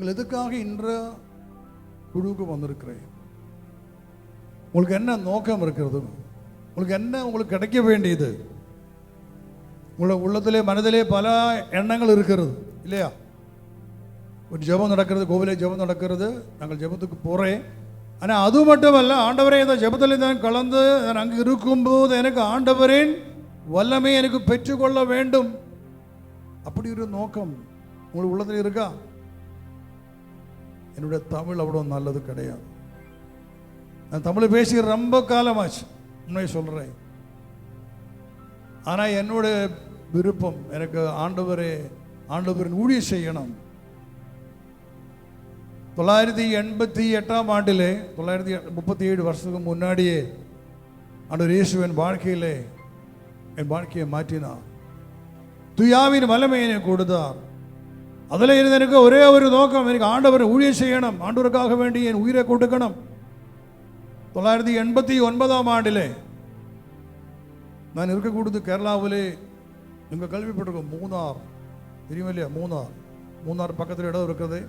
நீங்கள் எதுக்காக இன்ற குழுவுக்கு வந்திருக்கிறேன்? உங்களுக்கு என்ன நோக்கம் இருக்கிறது? உங்களுக்கு கிடைக்க வேண்டியது? உங்களோட உள்ளத்திலே மனதிலே பல எண்ணங்கள் இருக்கிறது இல்லையா? ஒரு ஜெபம் நடக்கிறது, கோவிலே ஜெபம் நடக்கிறது, நாங்கள் ஜெபத்துக்கு போகிறேன். ஆனால் அது மட்டுமல்ல, ஆண்டவரே இந்த ஜெபத்தில் தான் கலந்து நான் அங்கே இருக்கும்போது எனக்கு ஆண்டவரின் வல்லமை எனக்கு பெற்றுக்கொள்ள வேண்டும், அப்படி ஒரு நோக்கம் உங்களுக்கு உள்ளத்தில் இருக்கா? என்னுடைய தமிழ் அவ்வளோ நல்லது கிடையாது. நான் தமிழ் பேசி ரொம்ப காலமாச்சு, உண்மையை சொல்கிறேன். ஆனால் என்னுடைய விருப்பம் எனக்கு ஆண்டவரின் ஊழியம் செய்யணும். 988ஆம் ஆண்டிலே 937 வருஷத்துக்கு முன்னாடியே ஆண்டவர் இயேசு என் வாழ்க்கையை மாற்றினார். துயாவின் வல்லமையை எனக்கு கொடுத்தார். அதில் இருந்து எனக்கு ஒரே ஒரு நோக்கம், எனக்கு ஆண்டவர் ஊழியம் செய்யணும், ஆண்டவருக்காக வேண்டி என் உயிரை கொடுக்கணும். 989ஆம் ஆண்டிலே நான் இருக்கக்கூடியது கேரளாவிலே, நீங்கள் கேள்விப்பட்டிருக்கோம், மூணார் தெரியுமா இல்லையா? மூணார் பக்கத்தில் இடம் இருக்குது.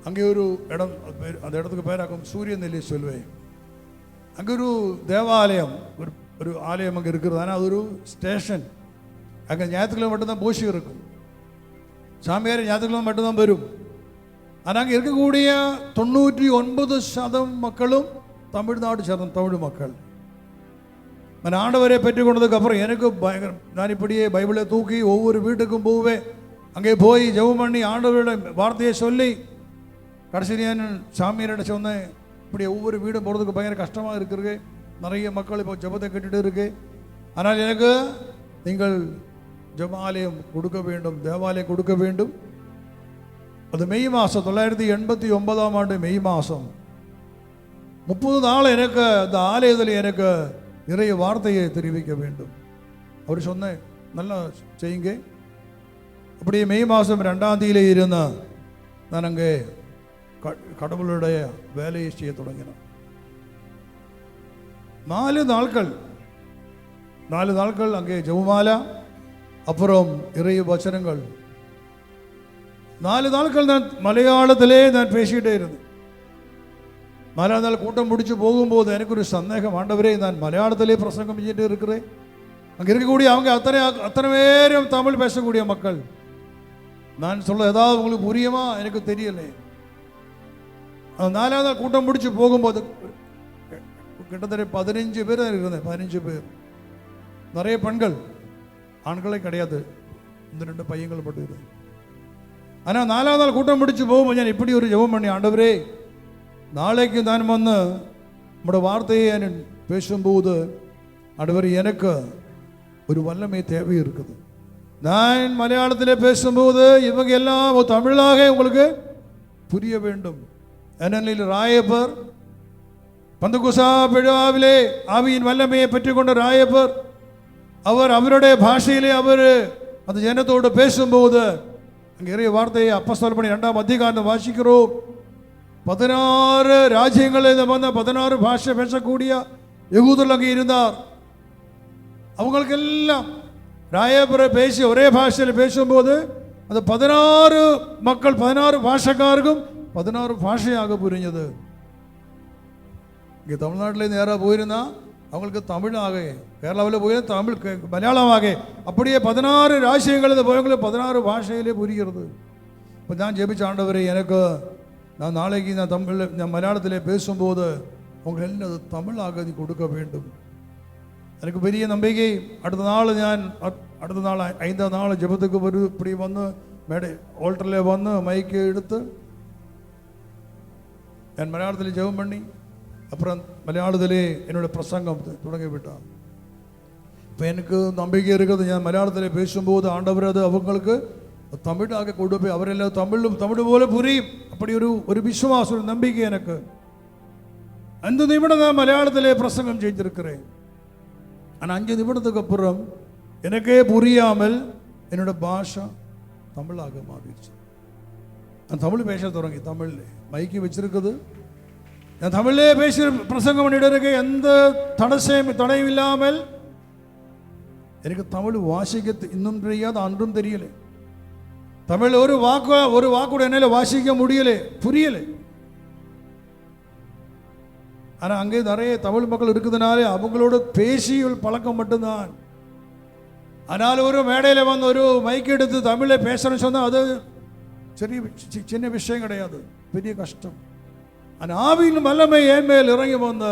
அங்கே ஒரு இடம், அந்த இடத்துக்கு பேராக்கும் சூரியநெல்லி சொல்வேன். அங்கே ஒரு தேவாலயம், ஒரு ஆலயம் அங்கே இருக்கிறது. ஆனால் அது ஒரு ஸ்டேஷன். அங்கே ஞாயிற்றுக்கிழமை மட்டும்தான் பூசி இருக்கும். சாமியார் ஞாயிற்றுக்கிழமை மட்டும்தான் வரும். ஆனால் அங்கே இருக்கக்கூடிய 99% மக்களும் தமிழ்நாடு சேர்ந்த தமிழ் மக்கள். நான் ஆண்டவரை பெற்றுக்கொண்டதுக்கு அப்புறம் எனக்கு பயங்கர, நான் இப்படியே பைபிளை தூக்கி ஒவ்வொரு வீட்டுக்கும் போவேன். அங்கே போய் ஜெபம் பண்ணி ஆண்டவரோட வார்த்தையை சொல்லி கடைசி நான் சாமியார்கிட்ட சொன்னேன், இப்படி ஒவ்வொரு வீடும் போகிறதுக்கு பயங்கர கஷ்டமாக இருக்குது, நிறைய மக்கள் இப்போ ஜெபத்தை கேட்டுட்டு இருக்கு. ஆனால் எனக்கு நீங்கள் ஜெபாலயம் கொடுக்க வேண்டும், தேவாலயம் கொடுக்க வேண்டும். அது மெய் மாதம் 989ஆம் ஆண்டு மெய் மாதம் 30 நாள் எனக்கு அந்த ஆலயத்தில் எனக்கு நிறைய வார்த்தையை தெரிவிக்க வேண்டும். அவர் சொன்னேன், நல்லா செய்யுங்க. அப்படியே மெய் மாதம் 2ஆம் தேதியிலே இருந்த நான் அங்கே கடவுளுடைய வேலையை செய்ய தொடங்கினேன். 4 நாட்கள் அங்கே ஜெபமால, அப்புறம் இறைய வசனங்கள். 4 நாட்கள் நான் மலையாளத்திலே நான் பேசிக்கிட்டே இருந்தேன். 4ஆம் நாள் கூட்டம் முடிச்சு போகும்போது எனக்கு ஒரு சந்தேகம், ஆண்டவரே நான் மலையாளத்திலே பிரசங்கம் செஞ்சுட்டு இருக்கிறேன், அங்கே இருக்கக்கூடிய அவங்க அத்தனை பேரும் தமிழ் பேசக்கூடிய மக்கள், நான் சொல்ல ஏதாவது உங்களுக்கு புரியுமா எனக்கு தெரியலை. 4ஆம் நாள் கூட்டம் முடிச்சு போகும்போது கிட்டத்தட்ட 15 பேர் இருந்தேன். 15 பேர், நிறைய பெண்கள், ஆண்களே கிடையாது, இந்த 2 பையங்கள் மட்டும் இருந்தது. ஆனால் 4ஆம் நாள் கூட்டம் முடிச்சு போகும்போது நான் இப்படி ஒரு ஜெபம் பண்ணி, ஆண்டவரே நாளைக்கு நான் வந்து நம்மளோட வார்த்தையை நான் பேசும்போது ஆண்டவர் எனக்கு ஒரு வல்லமை தேவை இருக்குது. நான் மலையாளத்தில் பேசும்போது இவங்க எல்லாம் தமிழாக உங்களுக்கு புரிய வேண்டும். ஏனெனில் ராயப்பர் பந்தகுசா விழாவிலே ஆவியின் வல்லமையை பெற்றுக்கொண்ட ராயப்பர் அவருடைய பாஷையிலே அவர் அந்த ஜனத்தோடு பேசும்போது அங்கே நிறைய வார்த்தையை அப்போஸ்தலர் பணி 2ஆம் அதிகாரம் வாசிக்கிறோம். 16 ராஜ்யங்களில் வந்த 16 பாஷை பேசக்கூடிய யகூதர்கள் அங்கே இருந்தார். அவங்களுக்கெல்லாம் ராயப்பரை பேசி ஒரே பாஷையில் பேசும்போது அந்த 16 மக்கள் 16 பாஷக்காருக்கும் 16 பாஷையாக புரிஞ்சது. இங்கே தமிழ்நாட்டில் யாராக போயிருந்தா அவங்களுக்கு தமிழாக, கேரளாவில் போயிருந்தா தமிழ் மலையாளமாக, அப்படியே 16 ராஜ்யங்களில் போயவங்களுக்கு 16 பாஷையிலே புரிகிறது. இப்போ நான் ஜெபிச்ச ஆண்டவரே, எனக்கு நான் நாளைக்கு நான் மலையாளத்திலே பேசும்போது அவங்க எல்லாம் அது தமிழாக நீ கொடுக்க வேண்டும். எனக்கு பெரிய நம்பிக்கை. அடுத்த நாள் 5ஆம் நாள் ஜெபத்துக்கு இப்படி வந்து மேடை ஆல்டரில் வந்து மைக்கு எடுத்து நான் மலையாளத்தில் ஜெபம் பண்ணி அப்புறம் மலையாளத்திலே என்னோட பிரசங்கம் தொடங்கிவிட்டான். இப்போ எனக்கு நம்பிக்கை இருக்குது, நான் மலையாளத்தில் பேசும்போது ஆண்டவர் அது அவங்களுக்கு தமிழாக கொண்டு போய் அவரெல்லாம் தமிழ் போல புரியும். அப்படி ஒரு விசுவாசம், ஒரு நம்பிக்கை எனக்கு. அந்த நிமிடம் நான் மலையாளத்திலே பிரசங்கம் செய்திருக்கிறேன். ஆனால் 5 நிமிடத்துக்கு அப்புறம் எனக்கே புரியாமல் என்னோட பாஷை தமிழாக மாறிடுச்சு. நான் தமிழ் பேச தொடங்கி, தமிழ் மைக்கு வச்சிருக்குது, நான் தமிழே பேசி பிரசங்கம் பண்ணிட்டு இருக்கேன். எந்த தடையும் இல்லாமல் எனக்கு தமிழ் வாசிக்க இன்னும் தெரியாது, அன்றும் தெரியல. தமிழ் ஒரு வாக்கூட என்னால வாசிக்க முடியல, புரியல. ஆனா அங்கே நிறைய தமிழ் மக்கள் இருக்குதுனாலே அவங்களோட பேசி பழக்கம் மட்டும்தான். ஆனால் ஒரு மேடையில் வந்து ஒரு மைக் எடுத்து தமிழை பேசுறேன்னு சொன்னா அது சின்ன விஷயம் கிடையாது, பெரிய கஷ்டம். ஆனால் ஆவியின் வல்லமை என் மேல் இறங்கி வந்த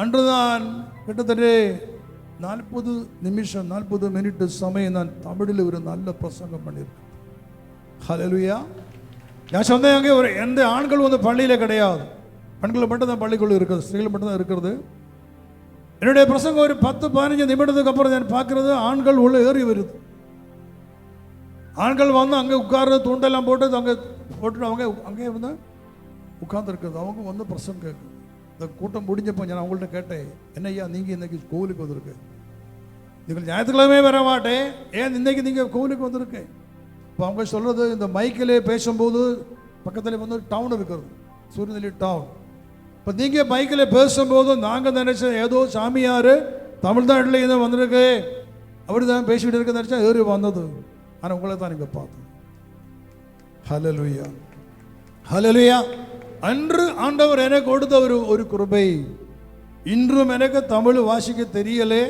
அன்றுதான் கிட்டத்தட்ட 40 நிமிஷம் 40 மினிட் சமயம் நான் தமிழில் ஒரு நல்ல பிரசங்கம் பண்ணியிருக்கேன். ஹல்லேலூயா. நான் சொன்னேன், அங்கே ஒரு எந்த ஆண்கள் வந்து பள்ளியில் கிடையாது, பெண்கள் மட்டும் தான் பள்ளிக்குள்ள இருக்கிறது, ஸ்திரீகள் மட்டும் தான் இருக்கிறது. என்னுடைய பிரசங்கம் ஒரு 10-15 நிமிடத்துக்கு அப்புறம் நான் பார்க்கறது ஆண்கள் உள்ள ஏறி வருது. ஆண்கள் வந்து அங்கே உட்கார்றது, துண்டெல்லாம் போட்டு அங்கே போட்டு அவங்க அங்கே வந்து உட்கார்ந்துருக்குது. அவங்க வந்து பிரசங்கம் கேட்குது. இந்த கூட்டம் முடிஞ்சப்போ நான் அவங்கள்ட்ட கேட்டேன், என்ன ஐயா நீங்கள் இன்னைக்கு கோவிலுக்கு வந்திருக்கு? நீங்கள் ஞாயிற்றுக்கிழமை வர மாட்டேன், ஏன் இன்னைக்கு நீங்கள் கோவிலுக்கு வந்திருக்கு? இப்போ அவங்க சொல்றது, இந்த மைக்கிலே பேசும்போது பக்கத்தில் வந்து டவுன் இருக்கிறது, சூரியநெல்லி டவுன். இப்போ நீங்கள் மைக்கில் பேசும்போது நாங்கள் நினைச்சோம் ஏதோ சாமியார் தமிழ்நாட்டில் இருந்து வந்திருக்கு, அப்படி தான் பேசிக்கிட்டு இருக்க நினச்சா ஏறி வந்தது. ஆனால் உங்களை தான் நீங்கள் பார்த்தோம். ஹல்லேலூயா, ஹல்லேலூயா. அன்று ஆண்டவர் எனக்கு கொடுத்த ஒரு கிருபை. இன்றும் எனக்கு தமிழ் வாசிக்க தெரியலே,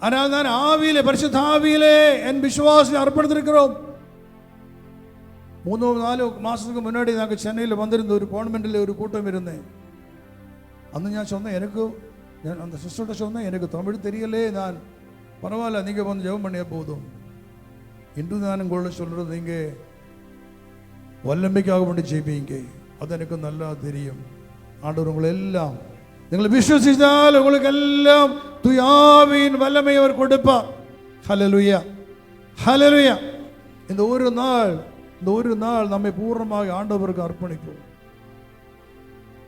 ஆனால் நான் ஆவியிலே, பரிசுத்த ஆவியிலே என் விசுவாசத்தை அர்ப்பணித்திருக்கிறோம். 3-4 மாதத்துக்கு முன்னாடி நாங்கள் சென்னையில் வந்திருந்த ஒரு கான்வென்ட்டில் ஒரு கூட்டம் இருந்தேன். அന്ന് ഞാൻ சொன்னேன், நான் அந்த சிஸ்டர்கிட்ட சொன்னேன், எனக்கு தமிழ் தெரியலே, நான் பரவாயில்ல நீங்கள் வந்து ஜெபம் பண்ணிய போதும். இன்று நான் உங்களோட சொல்கிறது, நீங்கள் வல்லமைக்காக வேண்டி ஜெபிங்க, அது எனக்கு நல்லா தெரியும். ஆண்டவர் உங்களை எல்லாம் നിങ്ങൾ വിശ്വസിച്ചാൽ உங்களுக்கெல்லாம் தூய ஆவியின் வல்லமை அவர் கொடுப்பார். ஹல்லேலூயா, ஹல்லேலூயா. இந்த ஒரு நாள் நம்மை பூர்ணமாக ஆண்டவருக்கு அர்ப்பணிப்போம்.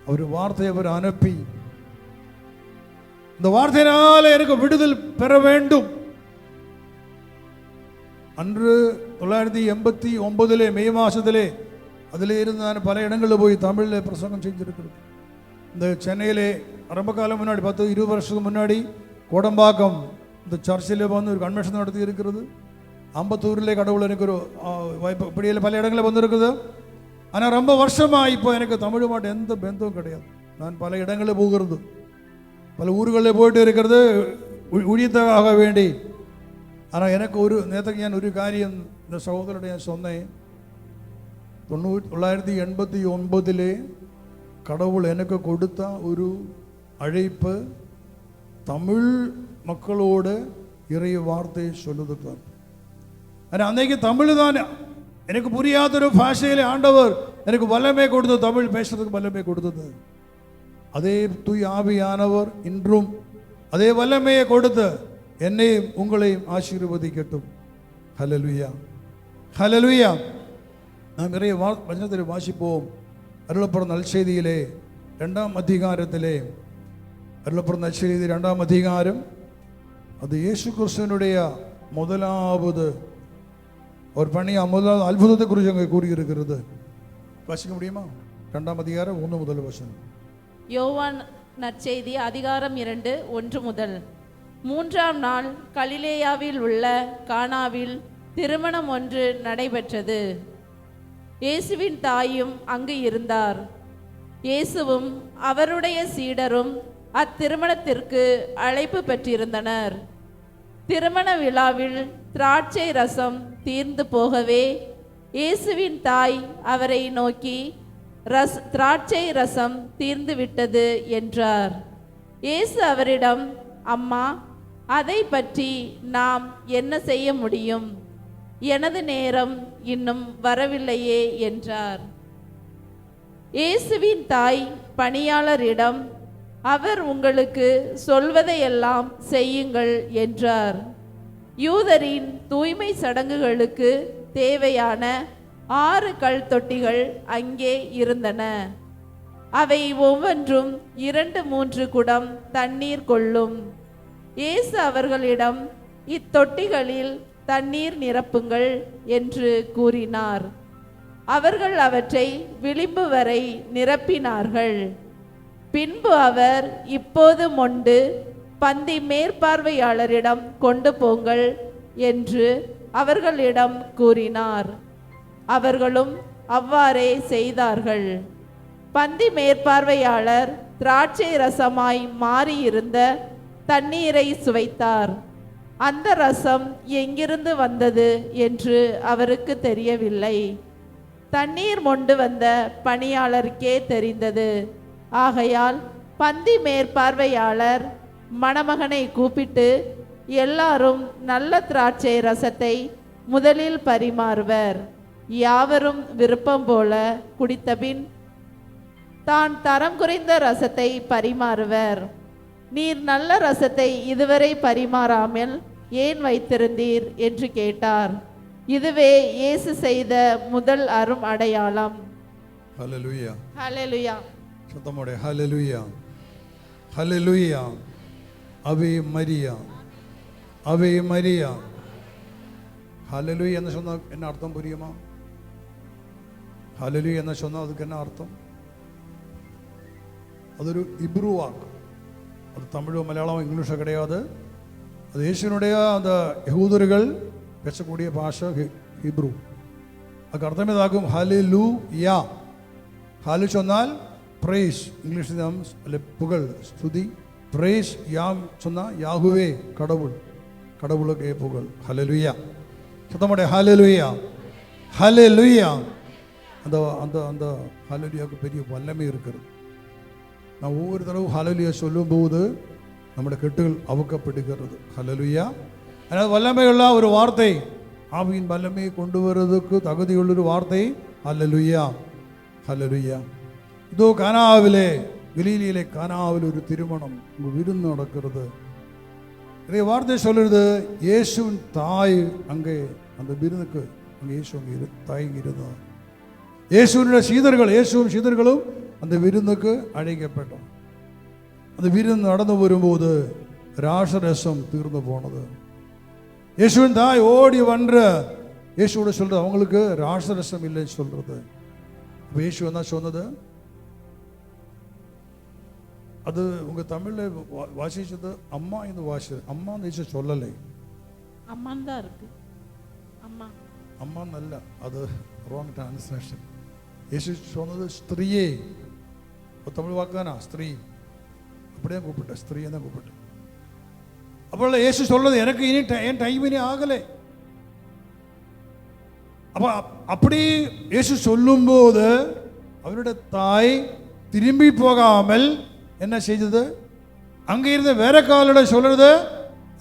அவர் வார்த்தையை அவர் அனுப்பி, இந்த வார்த்தையினால எனக்கு விடுதல் பெற வேண்டும். அன்று 989 மே மாசத்திலே அதில் இருந்து நான் பல இடங்களில் போய் தமிழில் பிரசங்கம் செஞ்சிருக்கிறேன். இந்த சென்னையிலே ஆரம்ப காலம் முன்னாடி 10-20 வருஷத்துக்கு முன்னாடி கோடம்பாக்கம் இந்த சர்ச்சில் வந்து ஒரு கன்வென்ஷன் நடத்தி இருக்கிறது. அம்பத்தூரிலே கடவுள் எனக்கு ஒரு வாய்ப்பு, இப்படியில் பல இடங்களில் வந்துருக்குது. ஆனால் ரொம்ப வருஷமாக இப்போ எனக்கு தமிழ் மாட்டு எந்த பந்தமும் கிடையாது. நான் பல இடங்களில் போகிறது, பல ஊர்களில் போயிட்டு இருக்கிறது ஊழியத்தாக வேண்டி. ஆனால் எனக்கு நேற்றுக்கு நான் ஒரு காரியம் இந்த சகோதரருடைய சொன்னேன். 1989 கடவுள் எனக்கு கொடுத்த ஒரு அழைப்பு, தமிழ் மக்களோடு இறைய வார்த்தையை சொல்லுதுக்கார். ஆனால் அன்னைக்கு தமிழ் தான் எனக்கு புரியாத ஒரு பாஷையில் ஆண்டவர் எனக்கு வல்லமை கொடுத்தது, தமிழ் பேசுறதுக்கு வல்லமை கொடுத்தது. அதே தூய் ஆவியானவர் இன்றும் அதே வல்லமையை கொடுத்து என்னையும் உங்களையும் ஆசீர்வதிக்கட்டும். ஹல்லேலூயா, ஹல்லேலூயா. நாம் நிறைய வசனத்தை வாசிப்போம். அருளப்படும் நற்செய்தியிலே 2ஆம் அதிகாரத்திலே, அருளப்படும் நற்செய்தி 2ஆம் அதிகாரம், அது இயேசு கிறிஸ்துவினுடைய முதலாவது ஒரு பணி, முதலாவது அற்புதத்தை குறித்து அங்கே கூறியிருக்கிறது. வாசிக்க முடியுமா? 2ஆம் அதிகாரம் 1 முதல் வசனம். யோவான் நற்செய்தி அதிகாரம் 2 1 முதல். 3ஆம் நாள் கலிலேயாவில் உள்ள கானாவில் திருமணம் ஒன்று நடைபெற்றது. இயேசுவின் தாயும் அங்கு இருந்தார். இயேசுவும் அவருடைய சீடரும் அத்திருமணத்திற்கு அழைப்பு பெற்றிருந்தனர். திருமண விழாவில் திராட்சை ரசம் தீர்ந்து போகவே இயேசுவின் தாய் அவரை நோக்கி, திராட்சை ரசம் தீர்ந்து விட்டது என்றார். இயேசு அவரிடம், அம்மா, அதை பற்றி நாம் என்ன செய்ய முடியும்? எனது நேரம் இன்னும் வரவில்லையே என்றார். இயேசுவின் தாய் பணியாளரிடம், அவர் உங்களுக்கு சொல்வதையெல்லாம் செய்யுங்கள் என்றார். யூதரின் தூய்மை சடங்குகளுக்கு தேவையான 6 கல் தொட்டிகள் அங்கே இருந்தன. அவை ஒவ்வொன்றும் 2-3 குடம் தண்ணீர் கொள்ளும். இயேசு அவர்களிடம், இத்தொட்டிகளில் தண்ணீர் நிரப்புங்கள் என்று கூறினார். அவர்கள் அவற்றை விளிம்பு வரை நிரப்பினார்கள். பின்பு அவர், இப்போது மொண்டு பந்தி மேற்பார்வையாளரிடம் கொண்டு போங்கள் என்று அவர்களிடம் கூறினார். அவர்களும் அவ்வாறே செய்தார்கள். பந்தி மேற்பார்வையாளர் திராட்சை ரசமாய் மாறியிருந்த தண்ணீரை சுவைத்தார். அந்த ரசம் எங்கிருந்து வந்தது என்று அவருக்கு தெரியவில்லை. தண்ணீர் மொண்டு வந்த பணியாளருக்கே தெரிந்தது. ஆகையால் பந்தி மேற்பார்வையாளர் மணமகனை கூப்பிட்டு, எல்லாரும் நல்ல திராட்சை ரசத்தை முதலில் பரிமாறுவர். யாவரும் விருப்பம் போல குடித்தபின் தான் தரம் குறைந்த ரசத்தை பரிமாறுவர். நீர் நல்ல ரசத்தை இதுவரை பரிமாறாமல் ஏன் வைத்திருந்தீர் என்று கேட்டார். இதுவே இயேசு செய்த முதல் அரும் அடையாளம். ஹல்லேலூயா. ஹல்லேலூயா. சத்தமோட ஹல்லேலூயா. ஹல்லேலூயா. அவே மரியா, அவே மரியா. ஹல்லேலூயா എന്ന് சொன்னா என்ன அர்த்தம் புரியுமா? ஹல்லேலூயா എന്ന് சொன்னா அதுக்கு என்ன அர்த்தம்? അതൊരു இப்ரூ வாக்கு. அது தமிழோ மலையாளமோ இங்கிலீஷோ கிடையாது. அது இயேசுனுடைய அந்த யகூதர்கள் பேசக்கூடிய பாஷை ஹீப்ரு. அதுக்கு அர்த்தம் இதாகும் ஹல்லேலூயா. ஹாலு சொன்னால் പ്രൈസ്, இங்கிலீஷில் நாம் புகழ் ஸ்துதி. പ്രൈஸ் யாம் சொன்னால் யாகுவே கடவுள், கடவுளுக்கே புகழ். ஹல்லேலூயா. சத்தமோட ஹல்லேலூயா. ஹல்லேலூயா. அந்த அந்த அந்த ஹல்லேலூயாவுக்கு பெரிய வல்லமை இருக்கிறது. நான் ஒவ்வொரு தடவை ஹல்லேலூயா சொல்லும்போது നമ്മുടെ കെട്ടുകൾ அவுக்கப்படுகிறது. ஹல்லேலூயா. அதனால் வல்லமையுள்ள ஒரு வார்த்தை, ஆவியின் வல்லமையை கொண்டு வருவதற்கு தகுதியுள்ளொரு வார்த்தை ஹல்லேலூயா. ஹல்லேலூயா. இதோ கானாவிலே, கலீலியிலே கானாவில் ஒரு திருமணம், விருந்து நடக்கிறது. இதே வார்த்தை சொல்லுறது, இயேசுவின் தாய் அங்கே அந்த விருந்துக்கு அங்கே இயேசு அங்கே தாய் இருந்தார். இயேசுவினுடைய சீடர்கள், இயேசுவும் சீடர்களும் அந்த விருந்துக்கு அழைக்கப்பட்டோம். அந்த விருந்து நடந்து வரும்போது ராசரசம் தீர்ந்து போனது. இயேசுவின் தாய் ஓடி வந்த இயேசுவோட சொல்றது, அவங்களுக்கு ராசரசம் இல்லைன்னு சொல்றது. அப்போ இயேசு என்ன சொன்னது? அது உங்க தமிழ்ல வாசிச்சது அம்மா என்று வாசி, அம்மா இயேசு சொல்லலை. அம்மான் தான் இருக்கு. அம்மா அம்மா அல்ல, அது ராங் டிரான்ஸ்லேஷன். இயேசு சொன்னது ஸ்திரீயே. தமிழ் வாக்கு தானே ஸ்திரீ, அப்படியே கூப்பிட்டேன், ஸ்திரீயை தான் கூப்பிட்டேன். அப்போ இயேசு சொல்றது, எனக்கு இனி என் டைம் இனி ஆகலை. அப்போ அப்படி இயேசு சொல்லும்போது அவருடைய தாய் திரும்பி போகாமல் என்ன செய்தது? அங்கே இருந்த வேற காலோட சொல்றது,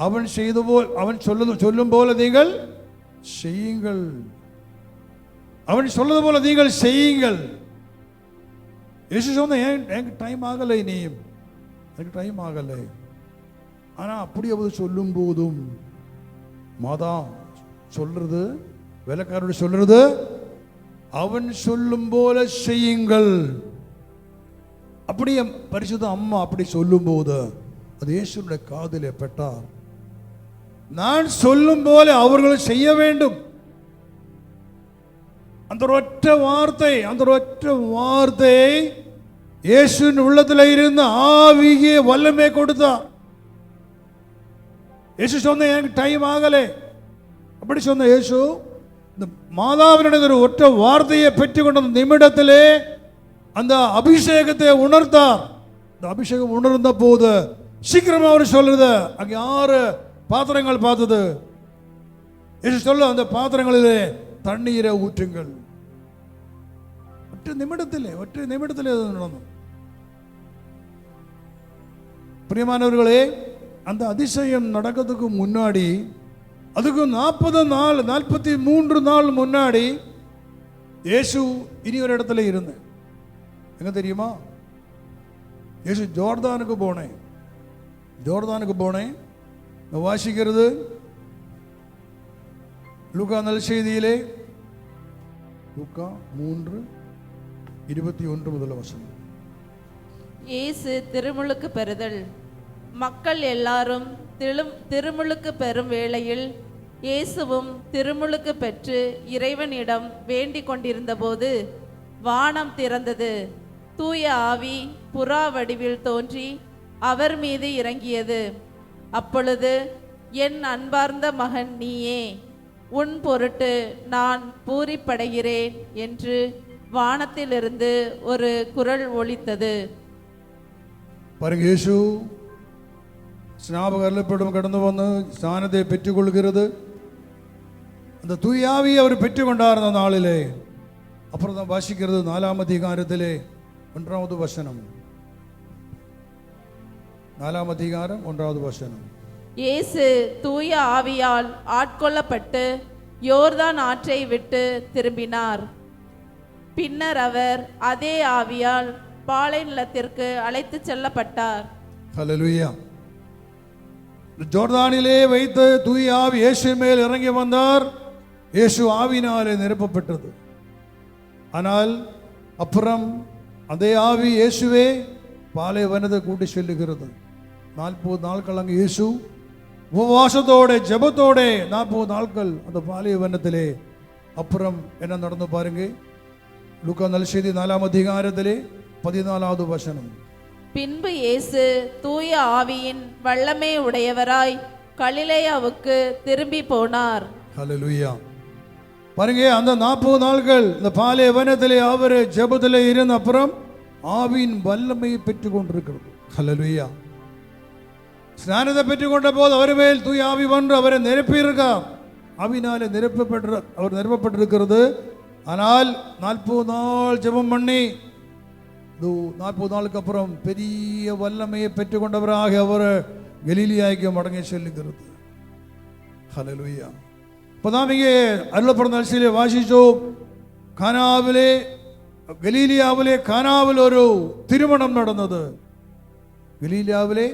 அவன் செய்து போல், அவன் சொல்லும் போல நீங்கள் செய்யுங்கள், அவன் சொல்றது போல நீங்கள் செய்யுங்கள். இயேசு சொன்ன, எனக்கு டைம் ஆகலை, நீ எனக்கு டைம் ஆகலை. ஆனா அப்படி அவர் சொல்லும் போதும் மாதா சொல்றது, வேலைக்காரோட சொல்றது, அவன் சொல்லும் போல செய்யுங்கள். அப்படியே பரிசுத்த அம்மா அப்படி சொல்லும் போது அது இயேசுடைய காதிலே பட்டார். நான் சொல்லும் போல அவர்கள் செய்ய வேண்டும். அந்த ஒற்ற வார்த்தை, அந்த ஒற்ற வார்த்தை இயேசுவின் உள்ளத்தில் இருந்த ஆவியே வல்லமை கொடுத்தார். இயேசு சொன்ன, எனக்கு டைம் ஆகலை. அப்படி சொன்ன இயேசு இந்த மாதாவினுடைய ஒரு ஒற்ற வார்த்தையை பெற்றுக்கொண்ட நிமிடத்திலே அந்த அபிஷேகத்தை உணர்த்தார். இந்த அபிஷேகம் உணர்ந்த போது சீக்கிரமா அவர் சொல்றது, அங்கே 6 பாத்திரங்கள் பார்த்தது. இயேசு சொல்ல, அந்த பாத்திரங்களிலே தண்ணீரை ஊற்றுங்கள். ஒற்றை நிமிடத்திலே அது நடந்தது. பிரியமானவர்களே, அந்த அதிசயம் நடக்கிறதுக்கு முன்னாடி, அதுக்கு 43 நாள் முன்னாடி இயேசு இனி ஒரு இடத்துல இருந்தேன். எங்க தெரியுமா? இயேசு ஜோர்தானுக்கு போனேன். வாசிக்கிறது லூக்கா நற்செய்தியிலே, லூக்கா 3:21 முதல் வசனம். இயேசு திருமுழுக்கு பெறுதல். மக்கள் எல்லாரும் திருமுழுக்கு பெறும் வேளையில் இயேசுவும் திருமுழுக்கு பெற்று இறைவனிடம் வேண்டிக் கொண்டிருந்த போது வானம் திறந்தது. தூய ஆவி புறா வடிவில் தோன்றி அவர் மீது இறங்கியது. அப்பொழுது என் அன்பார்ந்த மகன் நீயே, உன் பொருட்டு நான் பூரிப்படைகிறேன் என்று வானத்திலிருந்து ஒரு குரல் ஒலித்தது. பாருங்க, இயேசு ஸ்நாபக அருளப்படும் கடந்து வந்து ஸ்நானத்தை பெற்றுக்கொள்கிறது. அந்த தூயாவி அவர் பெற்றுக்கொண்டார் அந்த நாளிலே. அப்புறம் தான் வாசிக்கிறது 4ஆம் அதிகாரத்திலே 1வது வசனம். 4ஆம் அதிகாரம் 1வது வசனம். இயேசு தூய ஆவியால் ஆட்கொள்ளப்பட்டு யோர்தான் ஆற்றை விட்டு திரும்பினார். பின்னர் அவர் அதே ஆவியால் பாலை நிலத்திற்கு அழைத்து செல்லப்பட்டார். ஹல்லேலூயா. ஜோர்தானிலே வைத்து தூய ஆவி இயேசு மேல் இறங்கி வந்தார். இயேசு ஆவினாலே நிரப்பப்பட்டது. ஆனால் அப்புறம் அதே ஆவி இயேசுவே பாலைவனத்தை கூட்டி செல்லுகிறது. 40 நாட்கள் அங்கு இயேசு உபவாசத்தோட ஜெபத்தோட 40 நாட்கள் அந்த பாலைவனத்திலே. அப்புறம் என்ன நடந்து பாருங்க, லூக்கா நற்செய்தி 4ஆம் அதிகாரத்திலே 14வது வசனம். பின்பு இயேசு தூய ஆவியின் வல்லமை உடையவராய் கலிலேயாவுக்கு திரும்பி போனார். ஹல்லேலூயா. பாருங்க, அந்த 40 நாட்கள் இந்த பாலைவனத்திலே அவர் ஜெபத்திலே இருந்த அப்புறம் ஆவியின் வல்லமையை பெற்றுக் கொண்டிருக்கிறது. ஹல்லேலூயா. ஸ்நானத்தை பெற்றுக்கொண்ட போது அவர் மேல் தூய ஆவி வந்து அவரை நிரப்பியிருக்கார். ஆவினாலே அவர் நிரப்பப்பட்டிருக்கிறது. ஆனால் 40 நாள் ஜெபம் பண்ணி 40 நாளுக்கு அப்புறம் பெரிய வல்லமையை பெற்றுக்கொண்டவராக அவர் கலிலேயாவுக்கு மடங்கி செல்லுகிறது. ஹல்லேலூயா. இப்போதான் இங்கே அருளப்படும் நற்செய்தியிலே வாசிச்சோம், கானாவிலே கலிலேயாவிலே கானாவில் ஒரு திருமணம் நடந்தது. கலிலேயாவிலே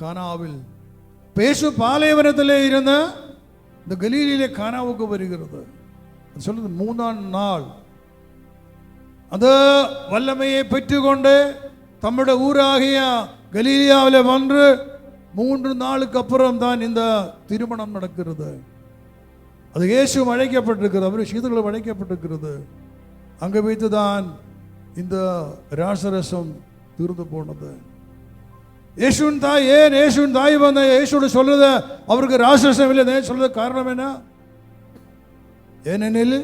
கானாவில் பேசு பாலைவனத்திலே இருந்த இந்த கலிலேயிலே கானாவுக்கு வருகிறது. சொல்லுது 3ஆம் நாள் அந்த வல்லமையை பெற்றுக்கொண்டு தம்முடைய ஊராகிய கலிலேயாவில் வந்து 3 நாளுக்கு அப்புறம் தான் இந்த திருமணம் நடக்கிறது. அது இயேசு அழைக்கப்பட்டிருக்கிறது, அவர் சீதர்களும் அழைக்கப்பட்டிருக்கிறது. அங்கே வைத்து தான் இந்த ராசரசம் தீர்ந்து போனது. இயேசுவின் தாய் ஏன் இயேசுவின் தாய் வந்த இயேசுவோட சொல்றது அவருக்கு ராசரசம் இல்லை சொல்றது காரணம் என்ன? ஏனெனில்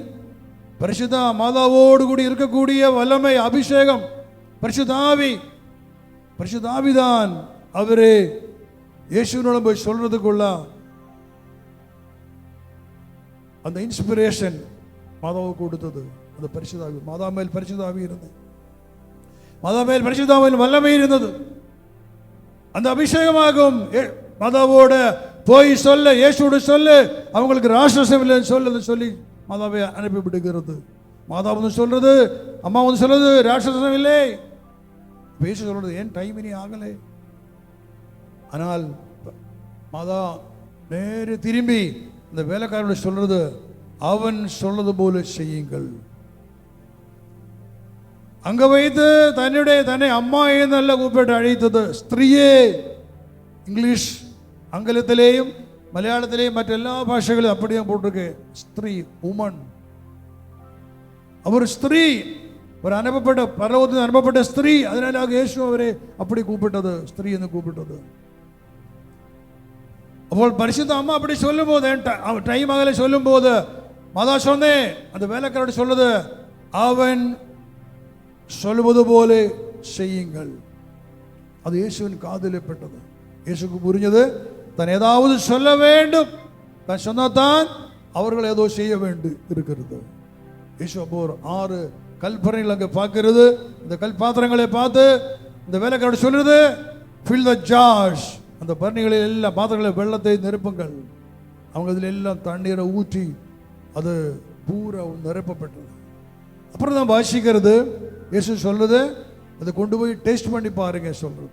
பரிசுத்த மாதாவோடு கூடி இருக்கக்கூடிய வல்லமை அபிஷேகம் பரிசுத்தாவிதான் அவரே இயேசுவினோட போய் சொல்றதுக்குள்ள அந்த இன்ஸ்பிரேஷன் மாதாவுக்கு கொடுத்தது. அந்த பரிசுத்தாவி மாதா மேல் பரிசுத்தாவி இருந்தது, மாதா மேல் பரிசுத்தாவின் வல்லமை இருந்தது. அந்த அபிஷேகமாகும் மாதாவோட போய் சொல்ல, இயேசுவோட சொல்ல, அவங்களுக்கு ராசரசம் இல்லைன்னு சொல்லி மாதாவை அனுப்பி விடுகிறது. மாதா வந்து சொல்றது, அம்மா வந்து சொல்றது ராசரசம் இல்லை. பேச சொல்றது ஏன் டைம் இனி ஆகலை. ஆனால் மாதா நேரு திரும்பி இந்த வேலைக்காரனோட சொல்றது, அவன் சொல்றது போல செய்யுங்கள். அங்க வைத்து தன்னை அம்மா நல்ல கூப்பிட்டு அழைத்தது ஸ்திரீயே. இங்கிலீஷ் ஆங்கிலத்திலேயும் மலையாளத்திலேயும் மற்ற எல்லா பாஷைகளும் அப்படியே போட்டிருக்கு ஸ்திரீ, உமன். அவர் ஸ்திரீ, ஒரு அனுப்பப்பட்ட பரலோகத்தில் அனுப்பப்பட்ட ஸ்திரீ. அதனால இயேசு அவரை அப்படி கூப்பிட்டது, ஸ்திரீ என்று கூப்பிட்டது. அப்போ பரிசுத்த அம்மா அப்படி சொல்லும் போது, டைம் ஆகலை சொல்லும் போது மாதா சொன்னேன், அந்த வேலைக்காரோட சொல்லுது, அவன் சொல்லுவது போல செய்யுங்கள். அது இயேசுவின் காதிலே பட்டது. இயேசுக்கு புரிஞ்சது, தான் ஏதாவது சொல்ல வேண்டும், தான் சொன்னதான் அவர்கள் ஏதோ செய்ய வேண்டும் இருக்கிறது. இயேசு அப்போ 6 கல்பறைகள் அங்கே பார்க்கிறது. இந்த கல் பாத்திரங்களை பார்த்து இந்த வேலைக்காரோட சொல்றது, fill the jars, அந்த பரணிகளில் எல்லா பாத்திரங்களை வெள்ளத்தை நிரப்புங்கள். அவங்க இதில் எல்லாம் தண்ணீரை ஊற்றி அது பூரா நிரப்பப்பட்டது. அப்புறம் தான் வாசிக்கிறது, இயேசு சொல்றது, அதை கொண்டு போய் டேஸ்ட் பண்ணி பாருங்க சொல்றது.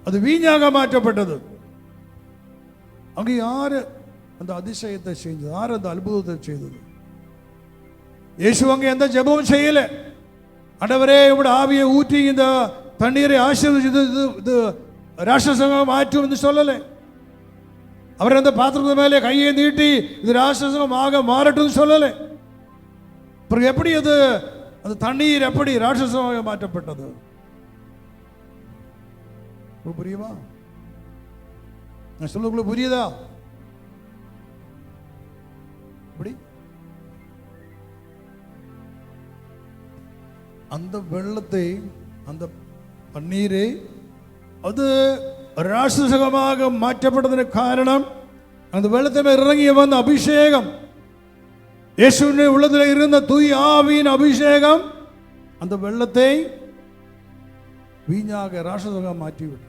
அது வீணாக மாற்றப்பட்டது. அங்கே யாரு அந்த அதிசயத்தை செய்தது? யார் அந்த அற்புதத்தை செய்தது? இயேசு அங்கே எந்த ஜெபமும் செய்யல. ஆண்டவரே உம்முடைய ஆவியை ஊற்றி இந்த தண்ணீரை ஆசீர்வதித்து இது ராட்சசமாக மாற்றும் என்று சொல்லலை. அவர் அந்த பாத்திரத்து மேலே கையை நீட்டி இது ராட்சசமாக மாறட்டும் சொல்லலை. பிறகு எப்படி அது அந்த தண்ணீர் எப்படி ராட்சசமாக மாற்றப்பட்டது? புரியுமா? நான் சொல்லுக்குள்ள புரியுதா? அப்படி அந்த வெள்ளத்தை, அந்த பன்னீரை அது ராட்சசகமாக மாற்றப்பட்டதற்கு காரணம் அந்த வெள்ளத்தை மேல் இறங்கிய வந்த அபிஷேகம், இயேசுவின் உள்ளத்தில் இருந்த தூய ஆவியின் அபிஷேகம் அந்த வெள்ளத்தை வீணாக ராட்சசமாக மாற்றிவிட்டது.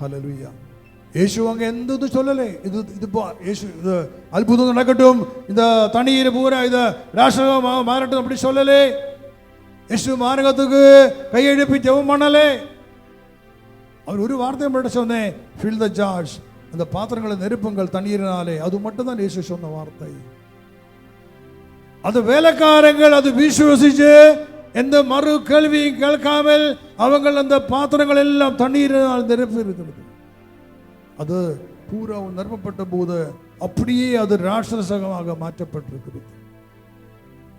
ஹல்லேலூயா. இயேசு அங்கே எந்த சொல்லலை, இது இயேசு இது அற்புதம் நடக்கட்டும், இந்த தண்ணீர் பூரா இதை ராட்சசமாக மாறட்டும் அப்படி சொல்லலே. இயேசு மார்க்கத்துக்கு கையெழுப்பி ஜெபம் பண்ணலே. அவர் ஒரு வார்த்தை மட்டும் சொன்னேன், ஃபில் த ஜார்ஸ், அந்த பாத்திரங்களை நெருப்புங்கள் தண்ணீரினாலே. அது மட்டும் தான் இயேசு சொன்ன வார்த்தை. அது வேலைக்காரங்கள் அது விசுவசிச்சு எந்த மறு கேள்வியும் கேட்காமல் அவங்கள் அந்த பாத்திரங்கள் எல்லாம் தண்ணீரினால் நிரப்பி இருக்கிறது. அது பூரா நிரப்பப்பட்ட போது அப்படியே அது ராட்சசகமாக மாற்றப்பட்டிருக்கிறது.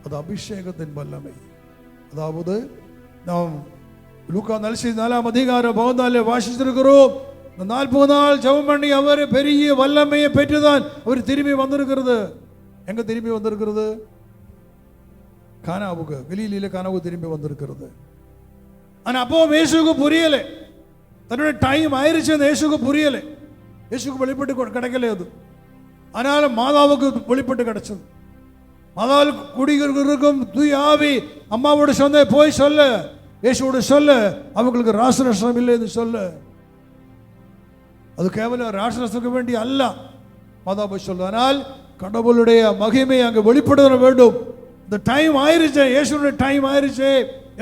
அது அபிஷேகத்தின் வல்லமை. அதாவது நாம் லூக்கா 4 அதிகாரம் 14 வாசித்திருக்கிறோம். 40 நாள் ஜெபம் பண்ணி அவர் பெரிய வல்லமையை பெற்றுதான் அவர் திரும்பி வந்திருக்கிறது. எங்க திரும்பி வந்திருக்கிறது? கானாவுக்கு, கலிலேயில கானாவுக்கு திரும்பி வந்திருக்கிறது. ஆனா அப்போ இயேசுவுக்கு புரியலை, தன்னுடைய டைம் ஆயிருச்சு. அந்த இயேசுக்கு புரியலை, இயேசுக்கு வெளிப்பட்டு கிடைக்கல அது. ஆனாலும் மாதாவுக்கு வெளிப்பட்டு கிடைச்சது. மாதாவில் குடியிருக்கும் தூய ஆவி அம்மாவோட சொன்ன போய் சொல்ல, இயேசுவோட சொல்ல, அவங்களுக்கு ராசரசம் இல்லை என்று சொல்ல. அது கேவலம் ராசரசத்துக்கு வேண்டி அல்ல, மாதா போய் சொல்ல. ஆனால் கடவுளுடைய மகிமை அங்கே வெளிப்படுத்த வேண்டும். இந்த டைம் ஆயிருச்சு, இயேசுடைய டைம் ஆயிருச்சு.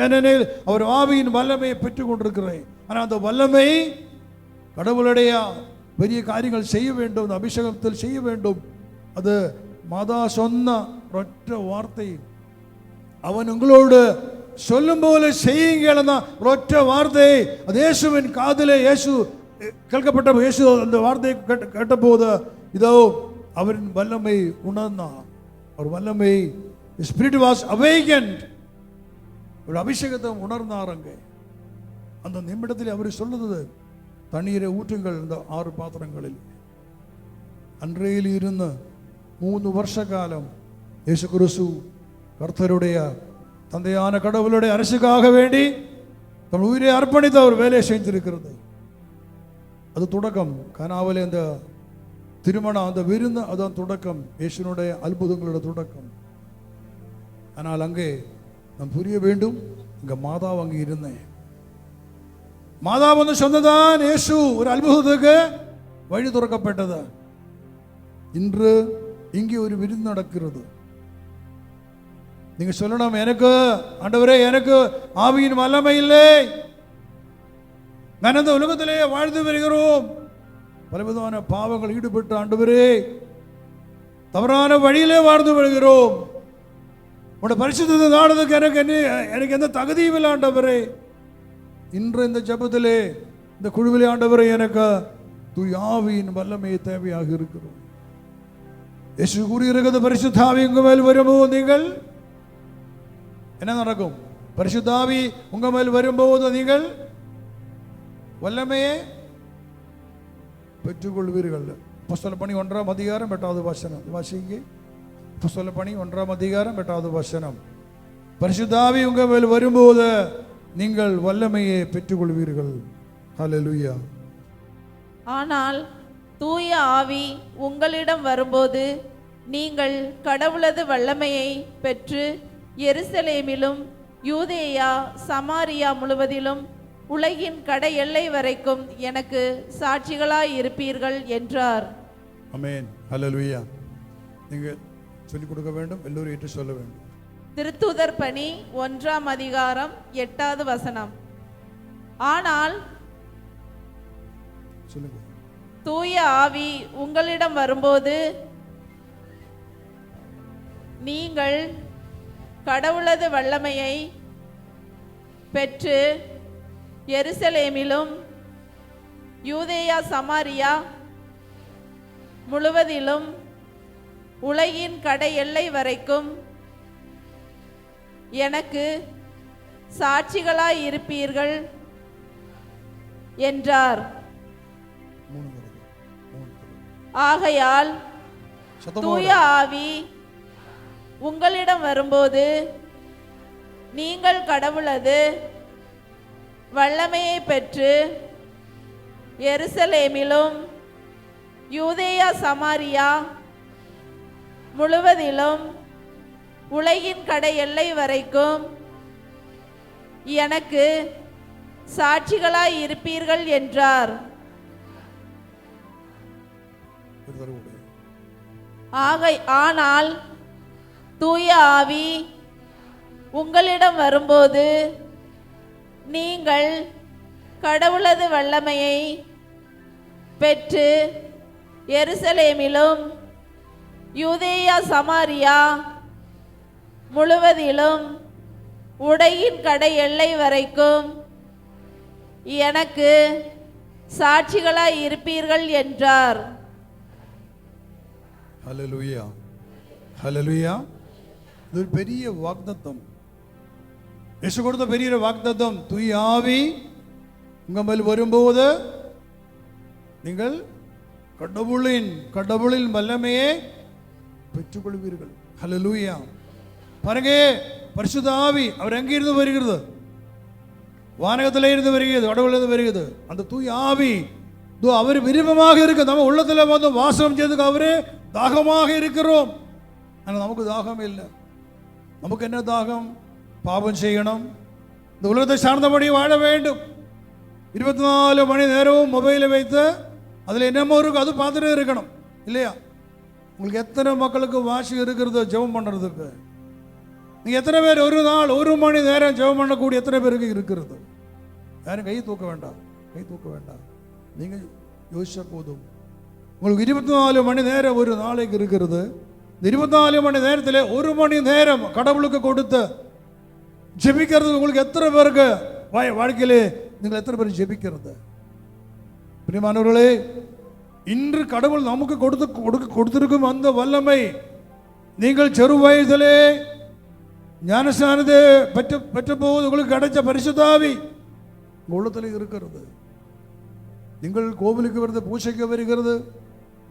ஏனெனில் அவர் ஆவியின் வல்லமையை பெற்றுக் கொண்டிருக்கிறேன். ஆனால் அந்த வல்லமை கடவுளுடைய பெரிய காரியங்கள் செய்ய வேண்டும், அந்த அபிஷேகத்தில் செய்ய வேண்டும். அது மாதா சொன்ன ஒற்ற வார்த்தை, அவன் உங்களோடு சொல்லும் போல செய்யுங்கள் ஒற்ற வார்த்தை. அது இயேசுவின் காதிலே இயேசு கேட்கப்பட்ட இயேசு அந்த வார்த்தையை கேட்ட போது இதோ அவரின் வல்லமை உணர்ந்தான். அவர் வல்லமை, ஸ்பிரிட் வாஸ் அவேக்கன்ட், ஒரு அபிஷேகத்தை உணர்ந்தாருங்க. அந்த நிமிடத்தில் அவர் சொல்லுது, தண்ணீரை ஊற்றுங்கள் இந்த 6 பாத்திரங்களில். அன்றையில் இருந்த 3 வருஷ காலம் இயேசு கிறிஸ்து கர்த்தருடைய தந்தையான கடவுளுடைய அரசுக்காக வேண்டி தன் உயிரை அர்ப்பணித்து அவர் வேலையை செஞ்சிருக்கிறது. அது தொடக்கம். கானாவிலே அந்த திருமணம், அந்த விருந்து, அதான் தொடக்கம், இயேசுனுடைய அற்புதங்களோட தொடக்கம். ஆனால் அங்கே நாம் புரிய வேண்டும், இங்க மாதா அங்கே இருந்தேன். மாதா வந்து சொன்னதான் இயேசு ஒரு அற்புதத்துக்கு வழி துறக்கப்பட்டது. இன்று இங்கே ஒரு விருந்து நடக்கிறது. நீங்க சொல்லணும், எனக்கு ஆண்டவரே எனக்கு ஆவியின் வல்லமை இல்லை, நான் இந்த உலகத்திலேயே வாழ்ந்து வருகிறோம், பலவிதமான பாவங்கள் ஈடுபட்டு ஆண்டவரே தவறான வழியிலே வாழ்ந்து வருகிறோம், உடைய பரிசுத்தத்தை நாடுறதுக்கு எனக்கு எந்த தகுதியும் இல்லை ஆண்டவரே. இன்று இந்த ஜெபத்திலே இந்த குழுவிலே ஆண்டவரே எனக்கு தூய ஆவியின் வல்லமையை தேவையாக இருக்கிறோம். இயேசு கூறியிருக்கிறது, பரிசுத்த ஆவி உங்க மேல் வரும்போது நீங்கள் என்ன நடக்கும்? பரிசுத்த ஆவி உங்க மேல் வரும்போது நீங்கள் வல்லமையை பெற்றுக்கொள்வீர்கள். அப்போஸ்தலர் பணி 1ஆம் அதிகாரம் 8வது வசனம் வாசிங்க. அப்போஸ்தலர் பணி 1ஆம் அதிகாரம் 8வது வசனம். பரிசுத்த ஆவி உங்க மேல் வரும்போது நீங்கள் வல்லமையை பெற்றுக்கொள்வீர்கள். ஹல்லேலூயா. ஆனால் தூய ஆவி உங்களிடம் வரும்போது நீங்கள் கடவுளது வல்லமையை பெற்று எருசலேமிலும் யூதேயா சமாரியா முழுவதிலும் உலகின் கடை எல்லை வரைக்கும் எனக்கு சாட்சிகளாய் இருப்பீர்கள் என்றார். ஆமென். ஹல்லேலூயா. நீங்க சொல்லிக் கொடுக்க வேண்டும், எல்லோரும் ஏற்று சொல்ல வேண்டும். திருத்தூதர் பணி 1ஆம் அதிகாரம் 8வது வசனம். ஆனால் சொல்லுங்க. தூய ஆவி உங்களிடம் வரும்போது நீங்கள் கடவுளது வல்லமையை பெற்று எருசலேமிலும் யூதேயா சமாரியா முழுவதிலும் உலகின் கடை எல்லை வரைக்கும் எனக்கு சாட்சிகளாய் இருப்பீர்கள் என்றார். ஆகையால் சத்தமா தூய ஆவி உங்களிடம் வரும்போது நீங்கள் கடவுளது வல்லமையை பெற்று எருசலேமிலும் யூதேயா சமாரியா முழுவதிலும் உலகின் கடை எல்லை வரைக்கும் எனக்கு சாட்சிகளாய் இருப்பீர்கள் என்றார். ஆனால் தூய ஆவி உங்களிடம் வரும்போது நீங்கள் கடவுளது வல்லமையை பெற்று எருசலேமிலும் யூதேயா சமாரியா முழுவதிலும் உலகின் கடை எல்லை வரைக்கும் எனக்கு சாட்சிகளாய் இருப்பீர்கள் என்றார். ஹல்லேலூயா, ஹல்லேலூயா. இது ஒரு பெரிய வாக்தத்தம், இயேசு கொடுத்த பெரிய வாக்தத்தம். தூய ஆவி உங்க மேல் வரும்போது நீங்கள் கடவுளின் வல்லமையை பெற்றுக்கொள்வீர்கள். ஹல்லேலூயா. பாருங்க, பரிசுத்த ஆவி அவர் எங்கிருந்து வருகிறது? வானகத்திலே இருந்து வருகிறது, கடவுளிலிருந்து வருகிறது. அந்த தூய ஆவி அவர் விருப்பமாக இருக்கு, நம்ம உள்ளத்துல வந்து வாசம் செய்ததுக்கு அவரு தாகமாக இருக்கிறோம். ஆனால் நமக்கு தாகம் இல்லை. நமக்கு என்ன தாகம்? பாவம் செய்யணும், இந்த உலகத்தை சார்ந்தபடி வாழ வேண்டும். 24 மணி நேரமும் மொபைலை வைத்து அதில் என்னமோ இருக்கு, அது பார்த்துட்டே இருக்கணும் இல்லையா? உங்களுக்கு எத்தனை மக்களுக்கு வாசி இருக்கிறது ஜெபம் பண்ணுறதுக்கு? நீங்கள் எத்தனை பேர் ஒரு நாள் 1 மணி நேரம் ஜெபம் பண்ணக்கூடிய எத்தனை பேருக்கு இருக்கிறது? யாரும் கை தூக்க வேண்டாம், கை தூக்க வேண்டாம். நீங்கள் யோசிச்சா போதும். உங்களுக்கு 24 மணி நேரம் ஒரு நாளைக்கு இருக்கிறது. இந்த 24 மணி நேரத்தில் 1 மணி நேரம் கடவுளுக்கு கொடுத்து ஜெபிக்கிறது உங்களுக்கு எத்தனை பேருக்கு வாழ்க்கையிலே நீங்கள் எத்தனை பேர் ஜெபிக்கிறது? பிரியமானவர்களே, இன்று கடவுள் நமக்கு கொடுத்திருக்கும் அந்த வல்லமை, நீங்கள் சிறு வயதிலே ஞானஸ்நானத்தை பெற்ற போது உங்களுக்கு கிடைச்ச பரிசுத்த ஆவி உங்கள் உள்ளத்தில் இருக்கிறது. நீங்கள் கோவிலுக்கு வருது, பூஜைக்கு வருகிறது,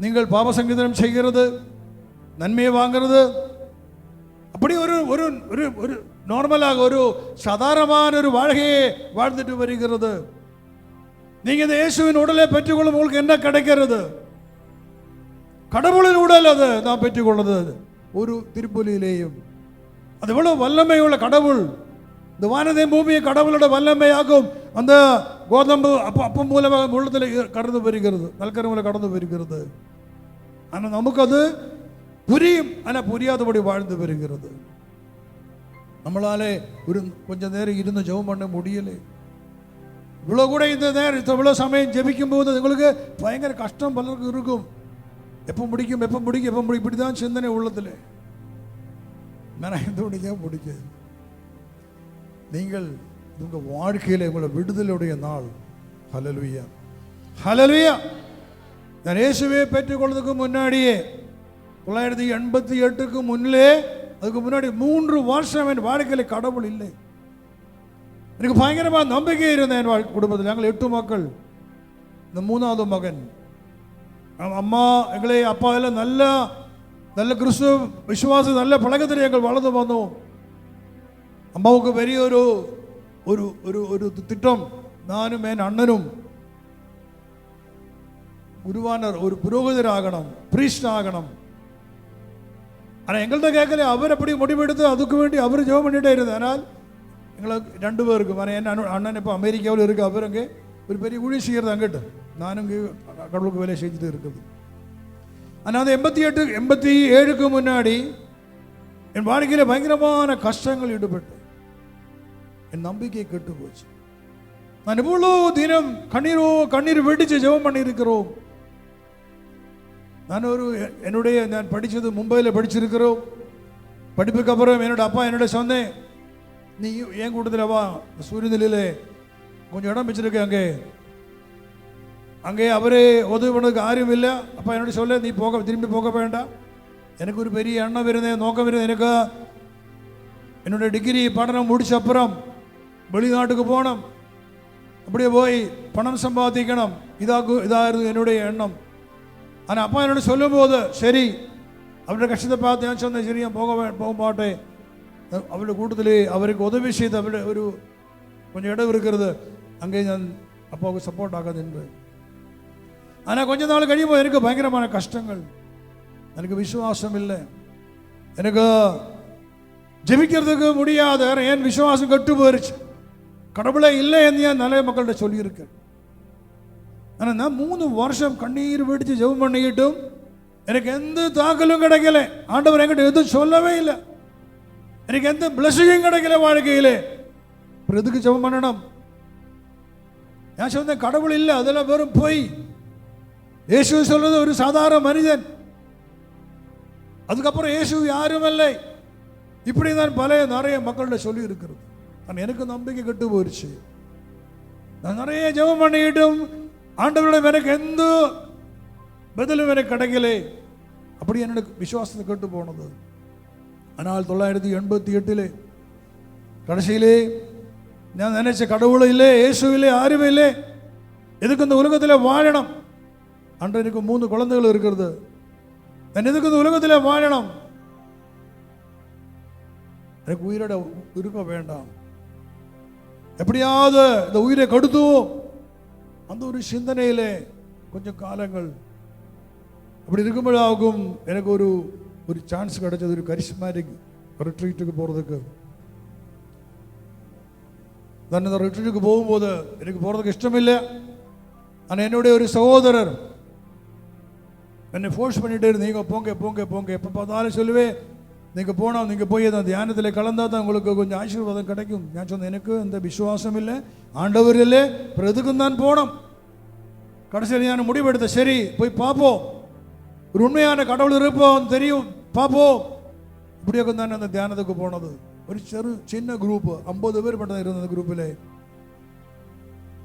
நீங்கள் பாப சங்கீதனம் செய்கிறது, நன்மையை வாங்கிறது, அப்படி ஒரு ஒரு ஒரு நார்மலாக ஒரு சாதாரணமான ஒரு வாழ்க்கையை வாழ்ந்துட்டு வருகிறது. நீங்க இந்த இயேசுவின் உடலை பெற்றுக்கொள்ளும் உங்களுக்கு என்ன கிடைக்கிறது? கடவுளின் உடல் அது நான் பெற்றுக்கொள்வது ஒரு திருப்பலியிலேயும். அது எவ்வளவு வல்லமை உள்ள கடவுள்! இந்த வானத்தை பூமியை கடவுளோட வல்லமையாகும். அந்த கோதம்பு அப்பம் மூலமாக உள்ளத்தில் கடந்து வருகிறது, நல்கருவில் கடந்து வருகிறது. ஆனால் நமக்கு அது புரியும், ஆனால் புரியாதபடி வாழ்ந்து வருகிறது. நம்மளாலே ஒரு கொஞ்ச நேரம் இருந்து ஜெபம் பண்ண முடியலை. இவ்வளோ கூட இந்த நேரம் இவ்வளோ சமயம் ஜெபிக்கும் போது உங்களுக்கு பயங்கர கஷ்டம் பலருக்கு இருக்கும். எப்போ முடிக்கும், எப்போ முடிக்கும், எப்போ முடிக்கும், இப்படி தான் சிந்தனை உள்ளத்தில். நான் எந்த முடிக்க முடிக்காது. நீங்கள் உங்கள் வாழ்க்கையில் உங்களை விடுதலுடைய நாள். ஹல்லேலூயா, ஹல்லேலூயா. நான் இயேசுவை பெற்றுக்கொள்வதற்கு முன்னாடியே 988க்கு முன்னே, அதுக்கு முன்னாடி 3 வருஷம் என் வாழ்க்கையில் கடவுள் இல்லை. எனக்கு பயங்கரமாக நம்பிக்கை இருந்தேன் என் குடும்பத்தில். நாங்கள் 8 மக்கள். இந்த 3வது மகன். அம்மா எங்களை அப்பா எல்லாம் நல்ல கிறிஸ்துவ விசுவாசம் நல்ல பழக்கத்தில் எங்கள் வளர்ந்து வந்தோம். அம்மாவுக்கு பெரிய ஒரு ஒரு ஒரு ஒரு திட்டம், நானும் என் அண்ணனும் குருவான ஒரு புரோகிதர் ஆகணும், பிரீஸ்ட் ஆகணும். ஆனால் எங்கள்கிட்ட கேட்கல. அவர் அப்படி முடிவெடுத்து அதுக்கு வேண்டி அவர் ஜெபம் பண்ணிட்டே இருந்தார். ஆனால் எங்களுக்கு 2 பேருக்கும், ஆனால் என் அண்ணன் இப்போ அமெரிக்காவில் இருக்குது, அவர் அங்கே ஒரு பெரிய ஊழியம் செய்கிறது அங்கிட்டு, நானும் இங்கே கடவுளுக்கு வேலை செஞ்சுட்டு இருக்குது. ஆனால் அந்த 87க்கு முன்னாடி என் வாழ்க்கையில் பயங்கரமான கஷ்டங்கள் ஈடுபட்டு என் நம்பிக்கை கெட்டு போச்சு. நான் இவ்வளோ தினம் கண்ணீர் வெடிச்சு ஜெபம் பண்ணியிருக்கிறோம். நான் படித்தது மும்பையில் படிச்சிருக்கிறோம். படிப்புக்கு அப்புறம் என்னோட அப்பா என்னோட சொன்னேன், நீ என் கூட்டத்தில் வா, சூரியநிலையில் கொஞ்சம் இடம் வச்சிருக்க, அங்கே அவரே உதவி பண்ணதுக்கு யாரும் இல்லை. அப்பா என்னோட சொல்ல, நீ திரும்பி போக வேண்டாம், எனக்கு ஒரு பெரிய எண்ணம் இருந்தேன், நோக்கம் இருந்தேன். எனக்கு என்னோட டிகிரி படினம் முடிச்ச அப்புறம் வெளிநாட்டுக்கு போகணும், அப்படியே போய் பணம் சம்பாதிக்கணும், இதாக என்னுடைய எண்ணம். ஆனால் அப்பா என்னோட சொல்லும்போது சரி அவருடைய கஷ்டத்தை பார்த்து நான் சொன்னேன், சரி நான் போக மாட்டேன். அவருடைய கூட்டத்திலே அவருக்கு உதவி செய்து அவருடைய ஒரு கொஞ்சம் இடம் இருக்கிறது, அங்கே நான் அப்பாவுக்கு சப்போர்ட் ஆகாது என்று. ஆனால் கொஞ்ச நாள் கழியும்போது எனக்கு பயங்கரமான கஷ்டங்கள், எனக்கு விசுவாசம் இல்லை, எனக்கு ஜெபிக்கிறதுக்கு முடியாத, ஏன் விசுவாசம் கட்டு போயிருச்சு, கடவுளே இல்லை என்று ஏன் நிறைய மக்கள்கிட்ட சொல்லியிருக்கேன். ஆனால் நான் 3 வருஷம் கண்ணீர் வெடித்து ஜெபம் பண்ணிக்கிட்டும் எனக்கு எந்த தாக்கலும் கிடைக்கல. ஆண்டவர் என்கிட்ட எதுவும் சொல்லவே இல்லை, எனக்கு எந்த பிளஸிங்கும் கிடைக்கல வாழ்க்கையிலே. அப்புறம் எதுக்கு ஜெபம் பண்ணணும்? நான் சொன்னேன் கடவுள் இல்லை, அதெல்லாம் வெறும் பொய். இயேசு சொல்றது ஒரு சாதாரண மனிதன், அதுக்கப்புறம் இயேசு யாரும் இல்லை, இப்படி தான் நிறைய மக்கள்கிட்ட சொல்லி இருக்கிறது. ஆனால் எனக்கு நம்பிக்கை கெட்டு போயிடுச்சு. நான் நிறைய ஜெபம் பண்ணிக்கிட்டும் ஆண்டவரிடம் எனக்கு எந்த பதிலும் எனக்கு கிடைக்கல. அப்படி என்னோட விசுவாசத்தை கெட்டு போனது. ஆனால் 1988 கடைசியிலே நான் நினைச்ச கடவுள் இல்லை, இயேசு இல்லை, யாருமே இல்லை, எதுக்கு இந்த உலகத்தில் வாழணும்? அன்று எனக்கு 3 குழந்தைகள் இருக்கிறது, நான் எதுக்கு இந்த உலகத்தில் வாழணும்? எனக்கு உயிரோட இருக்க வேண்டாம், எப்படியாவது இந்த உயிரை கெடுத்துவோம், அந்த ஒரு சிந்தனையிலே கொஞ்சம் காலங்கள் அப்படி இருக்கும்போதாகும் எனக்கு ஒரு சான்ஸ் கிடைச்சது, ஒரு கரிஸ்மாட்டிக் ரிட்ரீட்டுக்கு போகிறதுக்கு. நான் இந்த ரிட்ரீட்டுக்கு போகும்போது எனக்கு போகிறதுக்கு இஷ்டம் இல்லை. ஆனால் என்னுடைய ஒரு சகோதரர் என்னை ஃபோர்ஸ் பண்ணிகிட்டே இருந்து, நீங்கள் போங்க போங்க போங்க, எப்போ பார்த்தாலும் சொல்லுவேன், நீங்கள் போனால் நீங்கள் போய் அந்த தியானத்தில் கலந்தால் தான் உங்களுக்கு கொஞ்சம் ஆசீர்வாதம் கிடைக்கும். நான் சொன்னேன் எனக்கு அந்த விசுவாசம் இல்லை, ஆண்டவர் இல்லை, அப்புறம் எதுக்கும் தான் போனோம். கடைசியில் நான் முடிவெடுத்த, சரி போய் பார்ப்போம், ஒரு உண்மையான கடவுள் இருப்போம் தெரியும், பார்ப்போம். இப்படியாக தான் அந்த தியானத்துக்கு போனது. ஒரு சின்ன குரூப், 50 பேர் மட்டும் இருந்த அந்த குரூப்பில்.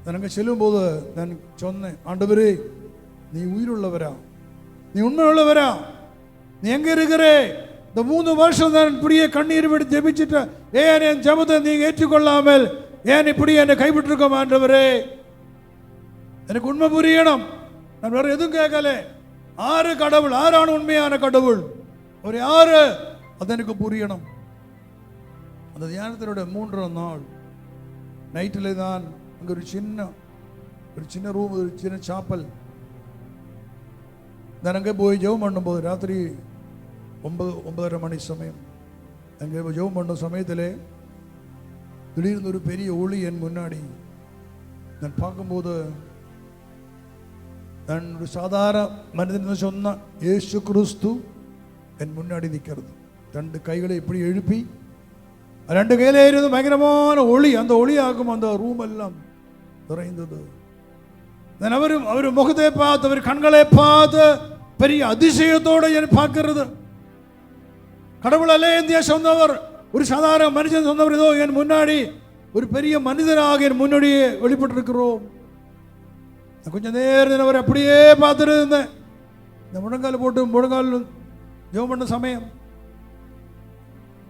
நான் அங்கே செல்லும்போது நான் சொன்னேன், ஆண்டவரே நீ உயிருள்ளவரா, நீ உண்மை உள்ளவரா, நீ எங்கே இருக்கிறே? இந்த 3 வருஷம் நான் இப்படியே கண்ணீர் விட்டு ஜெபிச்சுட்ட, ஏன் என் ஜெபத்தை நீங்க ஏற்றுக்கொள்ளாமல் ஏன் இப்படி என்னை கைவிட்டிருக்கோம் ஆண்டவரே? எனக்கு உண்மை புரியணும். நான் வேற எதுவும் கேட்கல. 6 கடவுள், 6 உண்மையான கடவுள், ஒரு 6 அது எனக்கு புரியணும். அந்த தியானத்தினுடைய 3ஆம் நாள் நைட்டில் தான் அங்கே ஒரு சின்ன ரூம், ஒரு சின்ன சாப்பல். நான் அங்கே போய் ஜெபம் பண்ணும்போது ராத்திரி 9:30 மணி சமயம் அங்கே ஜெபம் பண்ணும் சமயத்தில் திடீர்னு ஒரு பெரிய ஒளி என் முன்னாடி. நான் பார்க்கும்போது நான் ஒரு சாதாரண மனிதன் சொன்ன இயேசு கிறிஸ்து என் முன்னாடி நிற்கிறது. 2 கைகளை இப்படி எழுப்பி 2 கையில இருந்து பயங்கரமான ஒளி, அந்த ஒளியாகும் அந்த ரூம் எல்லாம் நிறைந்தது. நான் அவர் முகத்தை பார்த்து, அவர் கண்களை பார்த்து பெரிய அதிசயத்தோடு என் பார்க்கிறது. கடவுள் அல்ல இந்தியா சொன்னவர், ஒரு சாதாரண மனுஷன் சொன்னவர், ஏதோ என் முன்னாடி ஒரு பெரிய மனிதனாக என் முன்னாடியே வெளிப்பட்டிருக்கிறோம். கொஞ்சம் நேரம் அவர் அப்படியே பார்த்துட்டு இருந்தேன். இந்த முழங்கால் போட்டு முழங்கால் ஜெபம் பண்ண சமயம்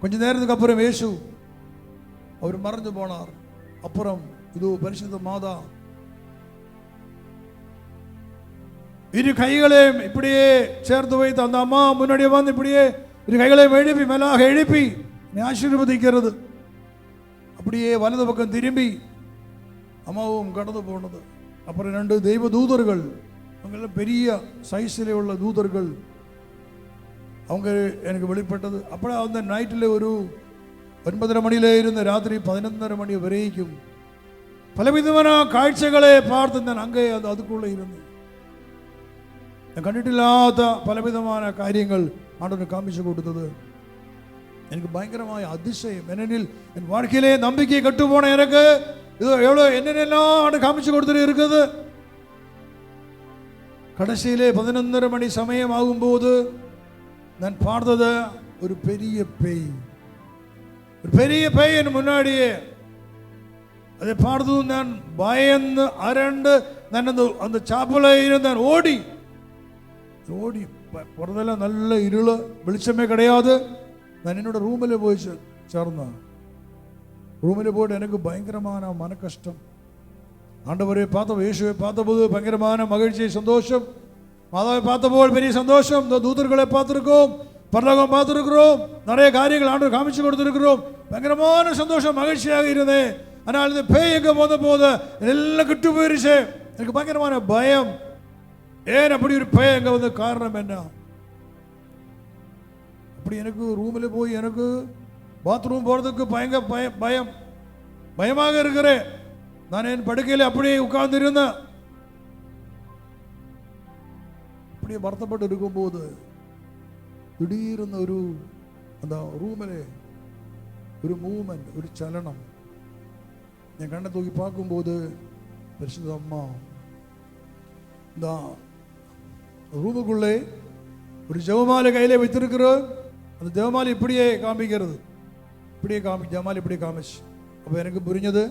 கொஞ்ச நேரத்துக்கு அப்புறம் இயேசு அவர் மறைஞ்சு போனார். அப்புறம் இது பரிசுத்த மாதா 2 கைகளையும் இப்படியே சேர்த்து வைத்து அந்த அம்மா முன்னாடியே வந்து இப்படியே 2 கைகளையும் எழுப்பி மேலாக எழுப்பி ஆசீர்வதிக்கிறது. அப்படியே வலது பக்கம் திரும்பி அம்மாவும் கடந்து போனது. அப்புறம் 2 தெய்வ தூதர்கள், அவங்க பெரிய சைஸில் உள்ள தூதர்கள், அவங்க எனக்கு வெளிப்பட்டது. அப்புறம் அந்த நைட்டில் ஒரு 9:30 மணியில இருந்து ராத்திரி 11:30 மணி வரைக்கும் பலவிதமான காட்சிகளை பார்த்து நான் அங்கே அதுக்குள்ளே இருந்தேன். கண்டிட்டு இல்லாத பலவிதமான காரியங்கள் ஆண்டவர் காமிச்சு கொடுத்தது. எனக்கு பயங்கரമായ அதிசயம். ஏனெனில் என் வாழ்க்கையிலே நம்பிக்கை கட்டு போன எனக்கு இது எவ்வளோ என்னென்னலாம் காமிச்சு கொடுத்துட்டு இருக்குது. கடைசியிலே 11:30 மணி சமயம் ஆகும்போது நான் பார்த்தது ஒரு பெரிய பேய், ஒரு பெரிய பேய் என் முன்னாடியே. அதை பார்த்ததும் நான் பயந்து அரண்டு நான் அந்த சாப்பல இருந்தேன். ஓடி போறதெல்லாம் நல்ல இருள, வெளிச்சமே கிடையாது. நான் என்னோட ரூமில் போய் சேர்ந்தேன். ரூமில் போய்ட்டு எனக்கு பயங்கரமான மன கஷ்டம். ஆண்டவரை பார்த்த, இயேசுவை பார்த்தபோது பயங்கரமான மகிழ்ச்சி, சந்தோஷம். மாதாவை பார்த்தபோல் பெரிய சந்தோஷம். இந்த தூதர்களை பார்த்துருக்கோம், பரலோகம் பார்த்துருக்கிறோம், நிறைய காரியங்கள் ஆண்டவர் காமிச்சு கொடுத்துருக்கிறோம். பயங்கரமான சந்தோஷம், மகிழ்ச்சியாக இருந்தேன். ஆனால் இந்த பேய் எங்க போத போது எல்லாம் கிட்டு போயிருச்சு. எனக்கு பயங்கரமான பயம். ஏன் அப்படி ஒரு பேய் எங்க வந்து காரணம் என்ன? அப்படி எனக்கு ரூமில் போய் எனக்கு பாத்ரூம் போகிறதுக்கு பயமாக இருக்கிறேன். நான் என் படுக்கையில் அப்படியே உட்கார்ந்து இருந்தேன். அப்படியே வருத்தப்பட்டு இருக்கும்போது திடீர்னு ஒரு அந்த ரூமில் ஒரு மூவ்மெண்ட், ஒரு சலனம். என் கண்ணை தூக்கி பார்க்கும்போது பரிசுத்த அம்மா இந்த ரூமுக்குள்ளே ஒரு ஜெபமாலை கையில் வைத்திருக்கிறோம். அந்த ஜெபமாலை இப்படியே காமிக்கிறது, இப்படியே ஜெபமாலை இப்படியே காமிச்சு. அப்போ எனக்கு புரிஞ்சது,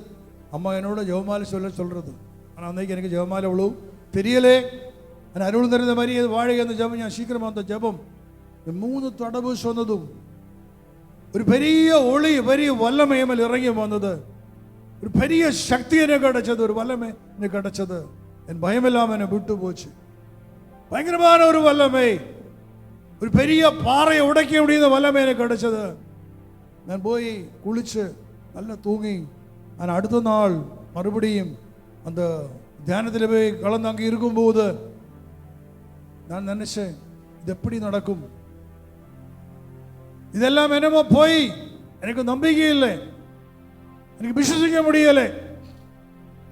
அம்மா என்னோட ஜெபமாலை சொல்கிறது. ஆனால் அன்றைக்கு எனக்கு ஜெபமாலை அவ்வளோ தெரியலே. ஆனால் அருள் தெரிந்த மாதிரி வாழை அந்த ஜெபம் ഞാൻ சீக்கிரமாக அந்த ஜெபம் 3 தடவை சொன்னதும் ஒரு பெரிய ஒளி, பெரிய வல்லமை மேல் இறங்கி வந்தது. ஒரு பெரிய சக்தி எனக்கு கிடைச்சது, ஒரு வல்லமை எனக்கு கிடைச்சது. என் பயம் இல்லாமல் என்னை விட்டு போச்சு. பயங்கரமான ஒரு வல்லமை, ஒரு பெரிய பாறையை உடைக்க முடியாத வல்லமை எனக்கு கிடைச்சது. நான் போய் குளிச்சு நல்லா தூங்கி, ஆனால் அடுத்த நாள் மறுபடியும் அந்த தியானத்தில் போய் கலந்து அங்கே இருக்கும்போது நான் நினைச்சேன், இது எப்படி நடக்கும்? இதெல்லாம் என்னமோ போய் எனக்கு நம்பிக்கை இல்லை, எனக்கு விசுவசிக்க முடியலை.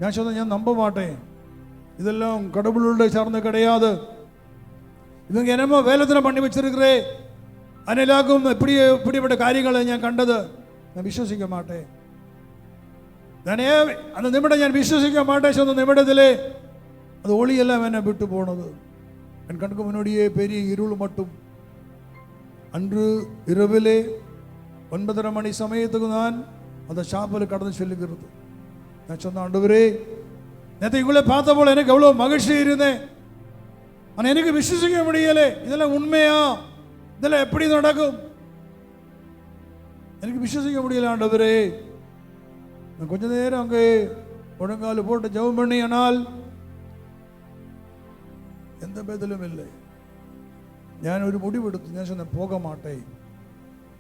நான் சொன்னேன், நான் நம்ப மாட்டேன், இதெல்லாம் கடவுளுடைய சார்ந்த கிடையாது. இவங்க என்னமோ வேலைத்தனம் பண்ணி வச்சிருக்கிறே, அதெல்லாக்கும் இப்படிப்பட்ட காரியங்களை ഞാൻ കണ്ടത്. ഞാൻ വിശ്വസിக்க மாட்டேன். ഞാനേ அந்த நிமிடம் ഞാൻ விசுவசிக்க மாட்டேன் சொன்ன நிமிடத்திலே அது ஒளியெல்லாம் என்னை விட்டு போனது. என் கண்ணுக்கு முன்னாடியே பெரிய இருள் மட்டும். அன்று இரவிலே 9:30 மணி சமயத்துக்கு நான் அந்த ஷாப்பில் கடந்து செல்லுகிறது. நான் சொன்ன, ஆண்டவரே, நேற்று இவங்களே பார்த்த போல எனக்கு எவ்வளோ மகிழ்ச்சி இருந்தேன், ஆனால் எனக்கு விசுவசிக்க முடியலை. இதெல்லாம் உண்மையா? இதெல்லாம் எப்படி நடக்கும்? எனக்கு விசுவசிக்க முடியல. ஆண்டவரே, நான் கொஞ்ச நேரம் அங்கே முழங்கால் போட்டு ஜெபம் பண்ணி, ஆனால் எந்த பதிலும் இல்லை. ഞാൻ ഒരു முடிவெடுத்து ഞാൻ சொன்னேன், போக மாட்டேன்.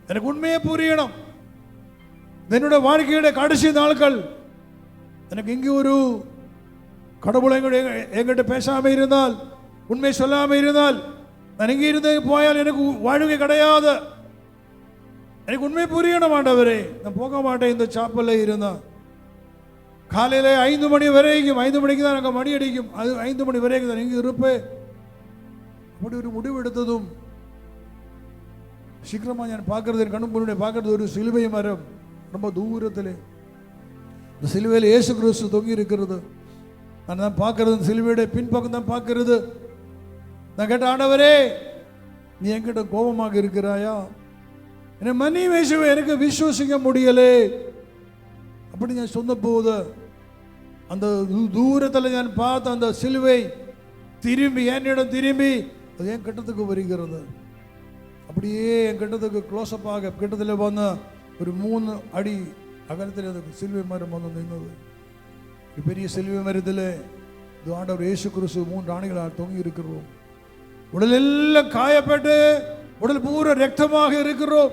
எனக்கு உண்மையே புரியணும். என்னோட வாழ்க்கையோட கடைசி நாட்கள் எனக்கு இங்கே ஒரு கடவுளை எங்கிட்ட பேசாம இருந்தால், உண்மை சொல்லாம இருந்தால், நான் இங்கே இருந்து போயால் எனக்கு வாழ்க்கை கிடையாது. எனக்கு உண்மை புரியணும் ஆண்டவரே. நான் போக மாட்டேன். இந்த சாப்பல்ல இருந்தால் காலையில் 5 மணி வரைக்கும், 5 மணிக்கு தான் எனக்கு மணி அடிக்கும், அது 5 மணி வரைக்கும் தான் இங்கே இருப்பேன். அப்படி ஒரு முடிவு எடுத்ததும் சீக்கிரமாக நான் பார்க்கறது, என் கண்ணு முன்னாடி பார்க்கறது ஒரு சிலுவை மரம், ரொம்ப தூரத்தில். இந்த சிலுவையில் இயேசு கிறிஸ்து தொங்கி இருக்கிறது. நான் தான் பார்க்கறது, சிலுவையுடைய பின்பக்கம் தான் பார்க்கறது. நான் கேட்ட, ஆண்டவரே, நீ என்கிட்ட கோபமாக இருக்கிறாயா? என்னை மன்னியும் இயேசுவே, எனக்கு விசுவசிக்க முடியலே. அப்படி நான் சொன்ன போது அந்த தூரத்தில் நான் பார்த்த அந்த சிலுவை திரும்பி என்னிடம் திரும்பி அது என் கிட்டத்துக்கு வருகிறது. அப்படியே என் கிட்டத்துக்கு க்ளோஸ்அப் ஆக கிட்டத்தில் வந்த ஒரு 3 அடி அகலத்தில் அந்த சிலுவை மரம் வந்து நின்றது. பெரிய சிலுவை மரத்தில் ஆண்டவர் இயேசு கிறிஸ்து 3 ஆணிகளால் தொங்கி இருக்கிறோம். உடல் எல்லாம் காயப்பட்டு உடல் பூரா ரத்தமாக இருக்கிறோம்.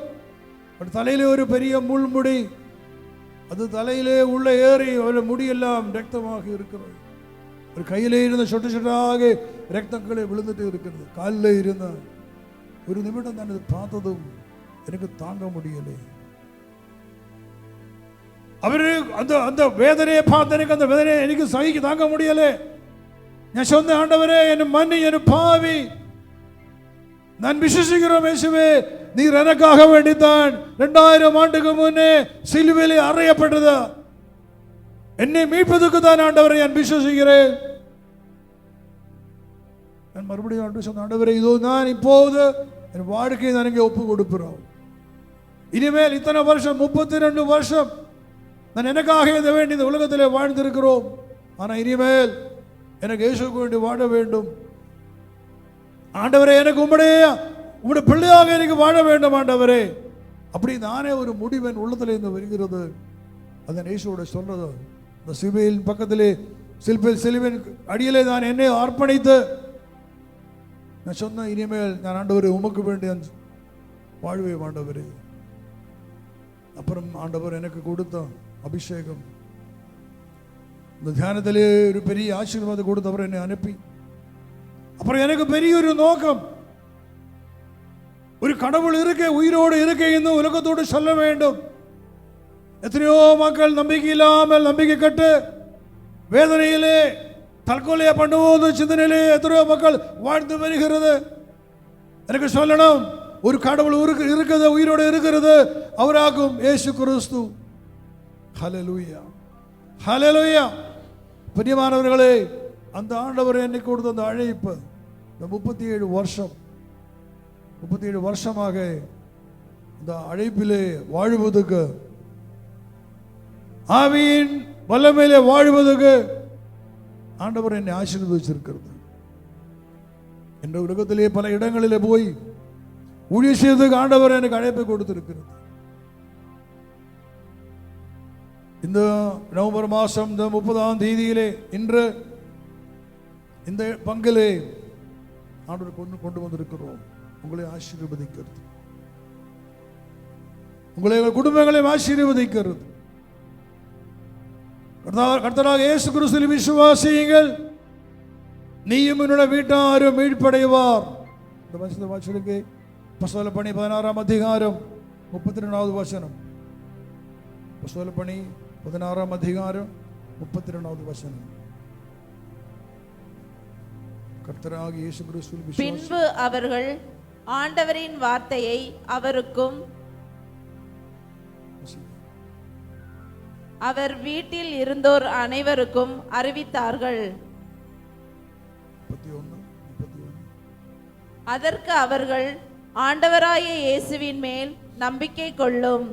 தலையிலே ஒரு பெரிய முள்முடி, அது தலையிலே உள்ள ஏறி ஒரு முடியெல்லாம் ரத்தமாக இருக்கிறது. ஒரு கையிலே இருந்த சொட்டு சொட்டாக ரத்தங்களை விழுந்துட்டு இருக்கிறது. காலில் இருந்த ஒரு நிமிடம் நான் இது பார்த்ததும் எனக்கு தாங்க முடியலை. அவரு அந்த அந்த வேதனையை பார்த்து எனக்கு அந்த வேதனையை எனக்கு சகிக்க தாங்க முடியலை. நான் சொன்ன, ஆண்டவரே, என் மன்னி, என் பாவி, நான் விசுவசிக்கிறோம் இயேசுவே, நீர் எனக்காக வேண்டித்தான் 2000 ஆண்டுக்கு முன்னே சிலுவையிலே அறையப்பட்டது. என்னை மீட்பதற்கு தான் ஆண்டவரை நான் விசுவசிக்கிறேன். நான் மறுபடியும் ஆண்டு சொன்ன, ஆண்டவரே, இதோ நான் இப்போது என் வாழ்க்கையை நான் இங்கே ஒப்பு கொடுக்கிறோம். இனிமேல் இத்தனை வருஷம், 32 வருஷம் நான் எனக்காக இந்த வேண்டி இந்த உலகத்திலே வாழ்ந்திருக்கிறோம். ஆனால் இனிமேல் எனக்கு இயேசுவுக்கு வேண்டி வாழ வேண்டும். ஆண்டவரே, எனக்கு உம்முடைய பிள்ளையாக எனக்கு வாழ வேண்டும் ஆண்டவரே. அப்படி நானே ஒரு முடிவன் உள்ளத்தில் இருந்து வருகிறது. அதன் இயேசுவோட சொல்றது, இந்த சிலுவையின் பக்கத்திலே சிலுவையின் அடியிலே நான் என்னை அர்ப்பணித்து நான் சொன்ன இனிமேல் நான் ஆண்டவரே உமக்கு வேண்டி வாழ்வேன் ஆண்டவரே. அப்புறம் ஆண்டவர் எனக்கு கொடுத்த அபிஷேகம், இந்த தியானத்திலே ஒரு பெரிய ஆசீர்வாதம் கொடுத்தவர் என்னை அனுப்பி, அப்புறம் எனக்கு பெரிய ஒரு நோக்கம், ஒரு கடவுள் இருக்க, உயிரோடு இருக்க இந்த உலகத்தோடு சொல்ல வேண்டும். எத்தனையோ மக்கள் நம்பிக்கை இல்லாமல், நம்பிக்கை கட்டு வேதனையிலே தற்கொலையை பண்ணும்போது சிந்தனையிலே எத்தனையோ மக்கள் வாழ்ந்து வருகிறது. எனக்கு சொல்லணும், ஒரு கடவுள் இருக்கிறது, உயிரோடு இருக்கிறது, அவராகும் இயேசு கிறிஸ்து. ஹல்லேலூயா, ஹல்லேலூயா. பிரியமானவர்களே, அந்த ஆண்டவர் என்னை கொடுத்த அந்த அழைப்பு, இந்த 37 வருஷமாக இந்த அழைப்பிலே வாழ்வதற்கு, ஆவியின் வல்லமையிலே வாழ்வதற்கு ஆண்டவர் என்னை ஆசீர்வதிச்சிருக்கிறது. என்ற உலகத்திலே பல இடங்களிலே போய் ஊழிய செய்வதற்கு ஆண்டவர் எனக்கு அழைப்பை கொடுத்திருக்கிறது. இந்த நவம்பர் மாதம் இந்த 30ஆம் தேதியிலே இன்று இந்த பங்கிலே ஆண்டவர் கொண்டு வந்திருக்கிறோம். உங்களை ஆசீர்வதிக்கிறது, உங்களை குடும்பங்களையும் ஆசீர்வதிக்கிறது. கர்த்தராகிய இயேசு கிறிஸ்துவில் விசுவாசியுங்கள், நீயும் என்னோட வீட்டாரும் மீட்படைவார். இந்த வசனத்தை வாசிடுங்க. அப்போஸ்தலர் பணி 16ஆம் அதிகாரம் 32வது வசனம். அப்போஸ்தலர் பணி 16ஆம் அதிகாரம் 32வது வசனம். கர்த்தராகிய இயேசு கிறிஸ்துவில் விசுவாசி. பின்பு அவர்கள் ஆண்டவரின் வார்த்தையை அவருக்கும் அவர் வீட்டில் இருந்தோர் அனைவருக்கும் அறிவித்தார்கள். அதற்கு அவர்கள், ஆண்டவராகிய இயேசுவின் மேல் நம்பிக்கை கொள்ளும்,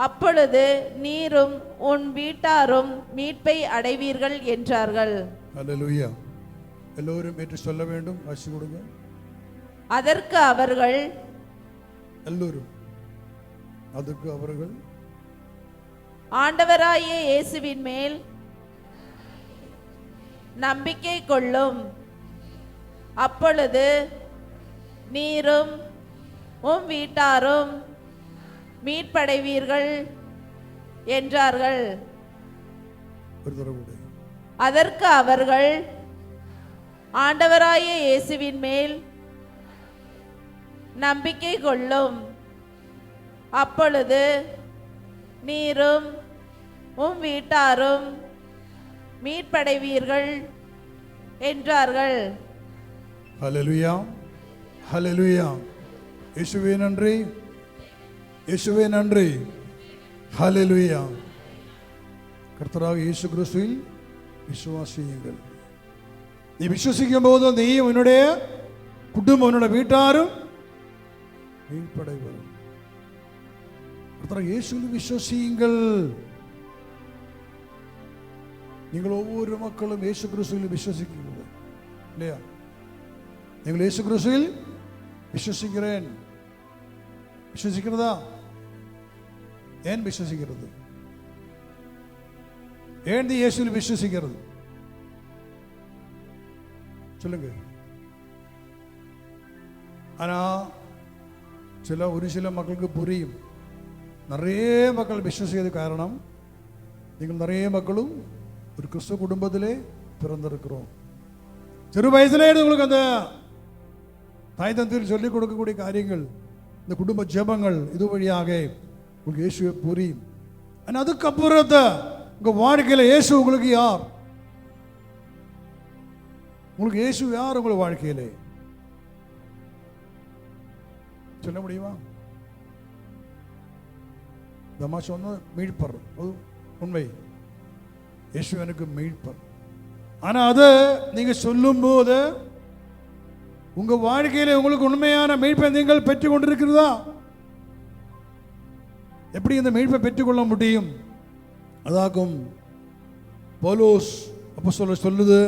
அப்பொழுது நீரும் உன் வீட்டாரும் மீட்பை அடைவீர்கள் என்றார்கள். அல்லேலூயா. எல்லோரும் ஏற்று சொல்ல வேண்டும். வாசி கொடுங்க. அதற்கு அவர்கள் எல்லோரும், அதற்கு அவர்கள் ஆண்டவராகிய இயேசுவின் மேல் நம்பிக்கை கொள்ளும், அப்பொழுது நீரும் உம் வீட்டாரும் மீட்படைவீர்கள் என்றார்கள். அதற்கு அவர்கள் ஆண்டவராகிய இயேசுவின் மேல் நம்பிக்கை கொள்ளும், அப்பொழுது நீரும் உம் வீட்டாரும் மீட்படைவீர்கள் என்றார்கள். ஹல்லேலூயா, ஹல்லேலூயா. இயேசுவே நன்றி, இயேசுவே நன்றி. ஹல்லேலூயா. கர்த்தராகிய இயேசு கிறிஸ்துவில் விசுவாசியுங்கள். நீ விசுவசிக்கும் போது நீ உன்னுடைய குடும்பம், உன்னோட வீட்டாரும் மீட்படைவர். கர்த்தராகிய இயேசுவில் விசுவசியுங்கள். நீங்கள் ஒவ்வொரு மக்களும் இயேசு கிறிஸ்துவில் விசுவசிக்கிறீர்கள் இல்லையா? நீங்கள் இயேசு கிறிஸ்துவில் விசுவசிக்கிறேன், விசுவசிக்கிறதா? ஏன் விசுவசிக்கிறது? ஏன் நீ இயேசுவில் விசுவசிக்கிறது? சொல்லுங்க. ஆனா ஒரு சில மக்களுக்கு புரியும். நிறைய மக்கள் விசுவசிக்கிறது காரணம், நீங்கள் நிறைய மக்களும் ஒரு கிறிஸ்துவ குடும்பத்திலே பிறந்திருக்கிறோம். சிறு வயசுலே உங்களுக்கு அந்த தாய் தந்தையில் சொல்லிக் கொடுக்கக்கூடிய காரியங்கள், இந்த குடும்ப ஜெபங்கள், இது வழியாக உங்களுக்கு இயேசுவை புரியும். ஆனால் அதுக்கப்புறத்தை உங்க வாழ்க்கையில் இயேசு உங்களுக்கு யார்? உங்களுக்கு இயேசு யார் உங்கள் வாழ்க்கையிலே? சொல்ல முடியுமா? நம்ம சொன்ன மீட்பர், உண்மை. இயேசு எனக்கு மீட்பர். ஆனா அதை நீங்க சொல்லும் போது உங்க வாழ்க்கையில உங்களுக்கு உண்மையான மீட்பை நீங்கள் பெற்றுக் கொண்டிருக்கிறதா? எப்படி இந்த மீட்பை பெற்றுக்கொள்ள முடியும்? அதாகும் பவுலோஸ் அப்போஸ்தலர் சொல்லுது,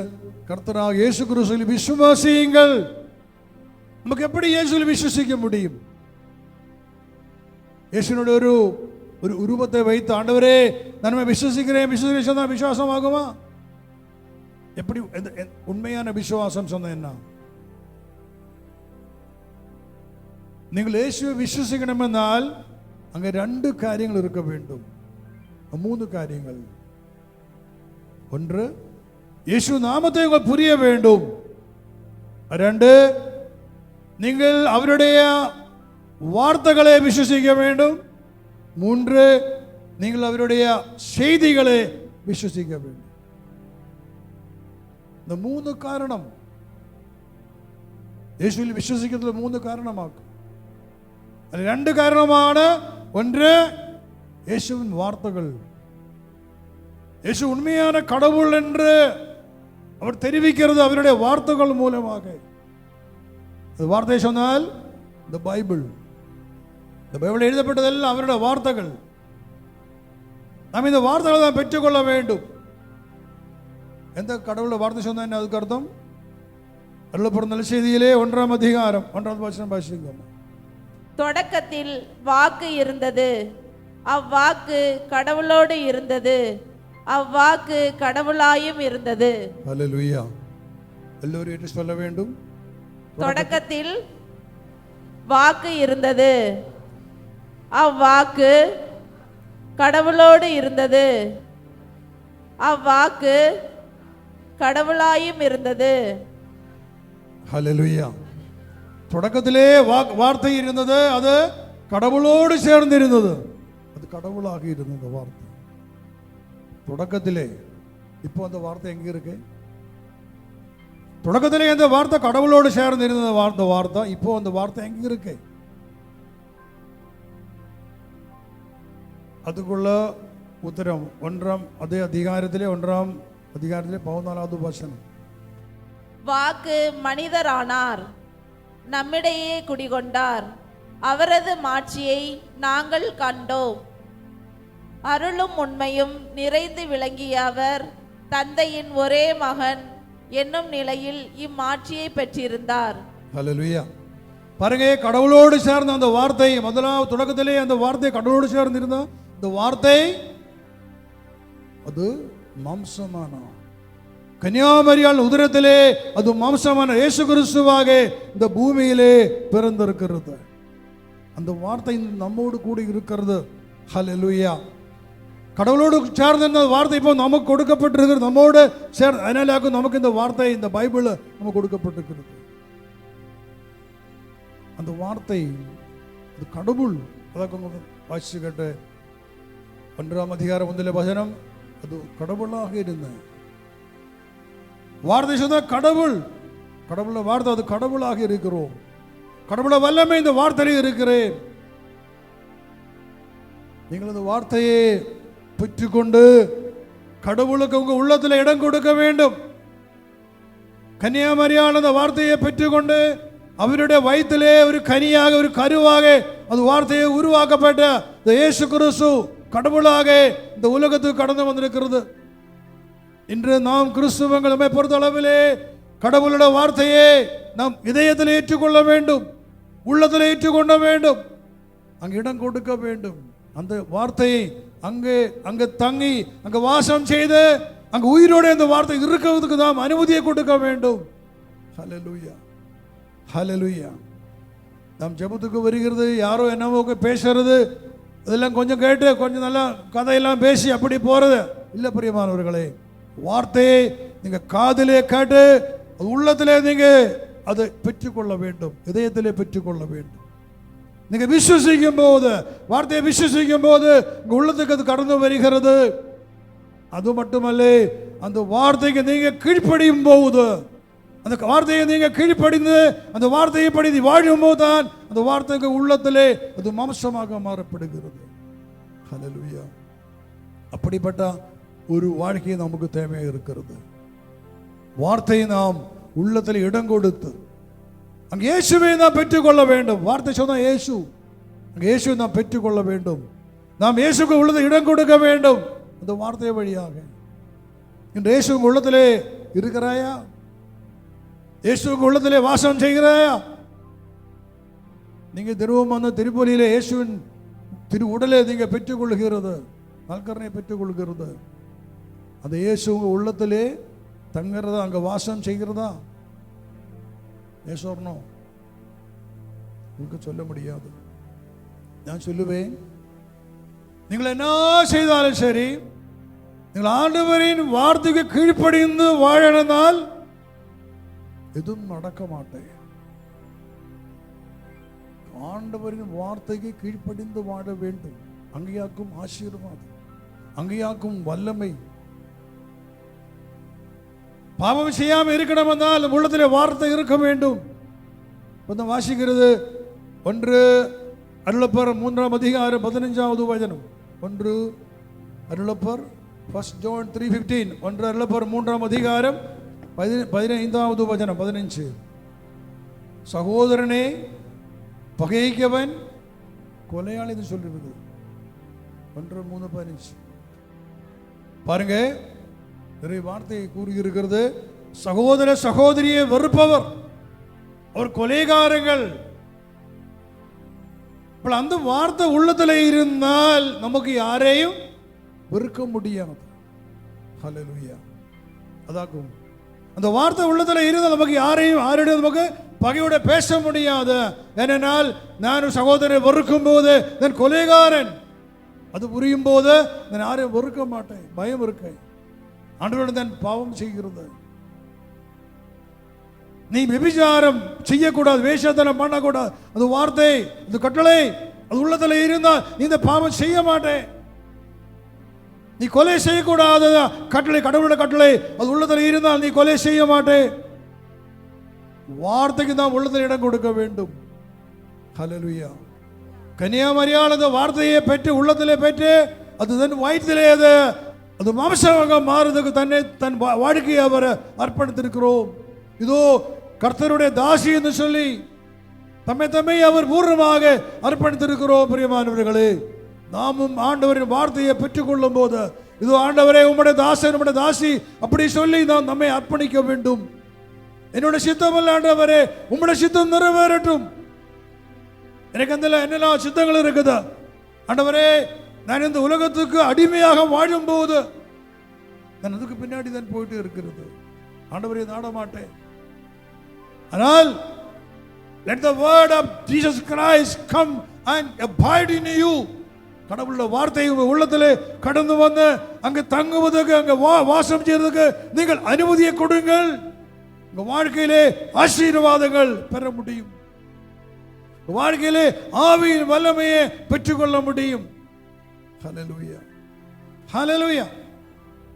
கர்த்தராகிய இயேசு கிறிஸ்துவில் விசுவாசியுங்கள். நமக்கு எப்படி இயேசுவில் விசுவாசிக்க முடியும்? இயேசுனுடைய ஒரு உருவத்தை வைத்து, ஆண்டவரே நான் விசுவாசிக்கிறேன், விசுவாசம் விசுவாசம் ஆகுமா? எப்படி உண்மையான விசுவாசம் சொன்ன என்ன? നിങ്ങൾ യേശുവെ വിശ്വസിക്കണമെന്നാൽ അങ്ങ് 2 കാര്യങ്ങൾ இருக்க வேண்டும். 3 കാര്യങ്ങൾ. ஒன்று, இயேசு நாமத்தை உங்கள் புரிய வேண்டும். 2, நீங்கள் அவருடைய வார்த்தைகளை விசுவாசிக்க வேண்டும். 3, நீங்கள் அவருடைய செய்திகளை விசுவாசிக்க வேண்டும். இந்த 3 காரணம் இயேசுவில் விசுவாசிக்கிறதுல 3 காரணமாகும். அது 2 காரணமான, ஒன்று இயேசுவின் வார்த்தைகள். இயேசு உண்மையான கடவுள் என்று அவர் தெரிவிக்கிறது அவருடைய வார்த்தைகள் மூலமாக. அது வார்த்தை சொன்னால் இந்த பைபிள், இந்த பைபிள் எழுதப்பட்டதெல்லாம் அவருடைய வார்த்தைகள். நாம் இந்த வார்த்தைகளை தான் பெற்றுக்கொள்ள வேண்டும். எந்த கடவுளை வார்த்தை சொன்னா என்ன அதுக்கு அர்த்தம்? அருளப்படும் நற்செய்தியிலே 1ஆம் அதிகாரம் 1வது வசனம் வாசிங்க. தொடக்கத்தில் வாக்கு இருந்தது, அவ்வாக்கு கடவுளோடு இருந்தது, அவ்வாக்கு கடவுளாயும் இருந்தது. ஹல்லேலூயா. எல்லோரும் ஏற்று சொல்ல வேண்டும். தொடக்கத்தில் வாக்கு இருந்தது, அவ்வாக்கு கடவுளோடு இருந்தது, அவ்வாக்கு கடவுளாயும் இருந்தது. ஹல்லேலூயா. தொடக்கத்திலே வார்த்தை இருந்தது, அது கடவுளோடு சேர்ந்து இருந்தது, அது கடவுளாக இருந்தது வார்த்தை தொடக்கத்திலே. இப்போ அந்த வார்த்தை எங்க இருக்கு? தொடக்கத்திலே அந்த வார்த்தை கடவுளோடு சேர்ந்து இருந்த வார்த்தை, இப்போ அந்த வார்த்தை எங்க இருக்கு? அதுக்குள்ள உத்தரம் 1ஆம் அதிகாரத்திலே 14வது வசனம். வாக்கு மனிதரானார், நம்மிடையே குடிகொண்டார், அவரது மாட்சியை நாங்கள் கண்டோம். அருளும் உண்மையும் நிறைந்து விளங்கிய அவர் தந்தையின் ஒரே மகன் என்னும் நிலையில் இம்மாட்சியை பெற்றிருந்தார். ஹல்லேலூயா. பாருங்க, கடவுளோடு சேர்ந்த அந்த வார்த்தை, முதலாவது தொடக்கத்திலே அந்த வார்த்தை கடவுளோடு சேர்ந்து இருந்த இந்த வார்த்தை அது மாம்சமான கன்னியாமரியாள் உதரத்திலே அது மாம்சமான இயேசு கிறிஸ்துவாக இந்த பூமியிலே பிறந்திருக்கிறது. அந்த வார்த்தை நம்மோடு கூட இருக்கிறது. ஹல்லேலூயா. கடவுளோடு சேர்ந்த வார்த்தை இப்போ நமக்கு கொடுக்கப்பட்டிருக்கிறது, நம்மோடு சேர்ந்து. அதனால நமக்கு இந்த வார்த்தை, இந்த பைபிள் நமக்கு கொடுக்கப்பட்டிருக்கிறது. அந்த வார்த்தை அது கடவுள். அதான் வாசிச்சு கேட்டு 1ஆம் அதிகாரம் 1 வசனம், அது கடவுளாக இருந்த வார்த்தை சொன்ன கடவுள். கடவுள வார்த்தை அது கடவுளாக இருக்கிறோம். கடவுள வல்லமை இந்த வார்த்தையில் இருக்கிறேன். நீங்கள் அந்த வார்த்தையை பெற்றுக்கொண்டு கடவுளுக்கு உங்க உள்ளத்தில் இடம் கொடுக்க வேண்டும். கன்னியாமரியாள் அந்த வார்த்தையை பெற்றுக்கொண்டு அவருடைய வயிற்றிலே ஒரு கனியாக, ஒரு கருவாக அது வார்த்தையை உருவாக்கப்பட்ட இந்த இயேசு கிறிஸ்து கடவுளாக இந்த உலகத்துக்கு கடந்து வந்திருக்கிறது. இன்று நாம் கிறிஸ்துவங்களை பொறுத்த அளவிலே கடவுளுடைய வார்த்தையை நாம் இதயத்தில் ஏற்றுக்கொள்ள வேண்டும், உள்ளத்தில் ஏற்றுக்கொள்ள வேண்டும், அங்கு இடம் கொடுக்க வேண்டும். அந்த வார்த்தையை அங்கே தங்கி அங்கே வாசம் செய்து அங்கு உயிரோடு அந்த வார்த்தை இருக்கிறதுக்கு நாம் அனுமதியை கொடுக்க வேண்டும். ஹல்லேலூயா, ஹல்லேலூயா. நாம் ஜெபத்துக்கு வருகிறது, யாரோ என்னவோ பேசுறது, இதெல்லாம் கொஞ்சம் கேட்டு கொஞ்சம் நல்லா கதையெல்லாம் பேசி அப்படி போறது இல்லை. பிரியமானவர்களே, வார்த்தையை நீங்க காதிலே கேட்டு அது உள்ளத்திலே நீங்க அதை பெற்றுக்கொள்ள வேண்டும், இதயத்திலே பெற்றுக்கொள்ள வேண்டும். நீங்க விசுவசிக்கும் போது, வார்த்தையை விசுவசிக்கும் போது உங்க உள்ளத்துக்கு அது கடந்து வருகிறது. அது மட்டுமல்ல, அந்த வார்த்தைக்கு நீங்க கீழ்ப்படியும் போது, அந்த வார்த்தையை நீங்க கீழ்ப்படிந்து அந்த வார்த்தையை படி வாழும் போது தான் அந்த வார்த்தைக்கு உள்ளத்திலே அது மாம்சமாக மாறப்படுகிறது. ஹல்லேலூயா. அப்படிப்பட்ட ஒரு வாழ்க்கை நமக்கு தேவையாக இருக்கிறது. வார்த்தையை நாம் உள்ளத்தில் இடம் கொடுத்து அங்கே இயேசுவை நாம் பெற்றுக்கொள்ள வேண்டும். வார்த்தை சொன்னா இயேசு, அங்கே இயேசுவை நாம் பெற்றுக்கொள்ள வேண்டும். நாம் இயேசுக்கு உள்ளத்தில் இடம் கொடுக்க வேண்டும் அந்த வார்த்தை வழியாக. இன்று இயேசு உள்ளத்திலே இருக்கிறாயா? இயேசுக்கு உள்ளத்திலே வாசம் செய்கிறாயா? நீங்க திருவமான திருப்பலியிலே இயேசுவின் திரு உடலை நீங்க பெற்றுக்கொள்கிறது, நல்கரணை பெற்றுக்கொள்கிறது. அந்த இயேசு உங்க உள்ளத்திலே தங்குறதா, அங்க வாசம் செய்கிறதா? ஏசோர்னோ உங்களுக்கு சொல்ல முடியாது. நான் சொல்லுவேன், நீங்கள் என்ன செய்தாலும் சரி, நீங்கள் ஆண்டவரின் வார்த்தைக்கு கீழ்ப்படிந்து வாழனால் எதுவும் நடக்க மாட்டேன். ஆண்டவரின் வார்த்தைக்கு கீழ்ப்படிந்து வாழ வேண்டும். அங்கேயாக்கும் ஆசீர்வாதம், அங்கேயாக்கும் வல்லமை. பாவம் செய்யாமல் இருக்கணும் என்றால் உள்ளத்தில் வார்த்தை இருக்க வேண்டும். கொஞ்சம் வாசிக்கிறது 1 அருளப்பர் 3ஆம் அதிகாரம் 15வது வசனம். 1 அருளப்பர் 1 John 3:15. 1 அருளப்பர் 3ஆம் அதிகாரம் 15வது வசனம். 15. சகோதரனே பகைக்கவன் கொலையாளி என்று சொல்லிருக்குது. 1:3:15. பாருங்க, நிறைய வார்த்தையை கூறியிருக்கிறது. சகோதர சகோதரியை வெறுப்பவர் அவர் கொலைகாரங்கள். அந்த வார்த்தை உள்ளத்தில் இருந்தால் நமக்கு யாரையும் வெறுக்க முடியாது. ஹல்லேலூயா. அதாக்கும் அந்த வார்த்தை உள்ளத்தில் இருந்தால் நமக்கு யாரையும் நமக்கு பகையோட பேச முடியாது. ஏனென்றால் நான் சகோதரரை வெறுக்கும் போது நான் கொலைகாரன், அது புரியும் போது நான் யாரையும் வெறுக்க மாட்டேன். பயம் இருக்கேன். ஆண்டவருடன் தான் பாவம் செய்கிறது. நீ விபச்சாரம் செய்யக்கூடாது, வேஷத்தனம் பண்ணக்கூடாது, அது வார்த்தை, அது கட்டளை, அது உள்ளத்தில் இருந்தால் இந்த பாவம் செய்ய மாட்டேன். நீ கொலை செய்யக்கூடாது கட்டளை, கடவுளோட கட்டளை, அது உள்ளத்தில் இருந்தால் நீ கொலை செய்ய மாட்டேன். வார்த்தைக்கு தான் உள்ளத்தில் இடம் கொடுக்க வேண்டும். ஹல்லேலூயா. கன்னியாமரியாள் அந்த வார்த்தையை பெற்று உள்ளத்திலே பெற்று அது தன் வயிற்றிலே அது மாம்சமாக மாறுவதற்கு தன் வாழ்க்கையை அவர் அர்ப்பணித்திருக்கிறோம். இதோ கர்த்தருடைய தாசி என்று சொல்லி தம்மை அவர் பூர்ணமாக அர்ப்பணித்திருக்கிறோம். பிரியமானவர்களே, நாமும் ஆண்டவரின் வார்த்தையை பெற்றுக்கொள்ளும் போது இதோ ஆண்டவரே உம்முடைய தாசன் உம்முடைய தாசி அப்படி சொல்லி நாம் நம்மை அர்ப்பணிக்க வேண்டும். என்னுடைய சித்தம் அல்ல ஆண்டவரே, உம்முடைய சித்தம் நிறைவேறட்டும். எனக்கு அந்த என்னெல்லாம் சித்தங்கள் இருக்குது ஆண்டவரே. நான் இந்த உலகத்துக்கு அடிமையாக வாழும் போது நான் அதுக்கு பின்னாடி தான் போயிட்டு இருக்கிறது. ஆண்டவரே நாட மாட்டேன். ஆனால் let the word of Jesus Christ come and abide in you. கடவுளுடைய வார்த்தை உங்க உள்ளத்திலே கடந்து வந்து அங்க தங்குவதற்கு, அங்க வாசம் செய்வதற்கு நீங்கள் அனுமதியை கொடுங்கள். உங்க வாழ்க்கையிலே ஆசீர்வாதங்கள் பெற முடியும். வாழ்க்கையிலே ஆவியின் வல்லமையை பெற்றுக்கொள்ள முடியும். ஹல்லேலூயா, ஹல்லேலூயா.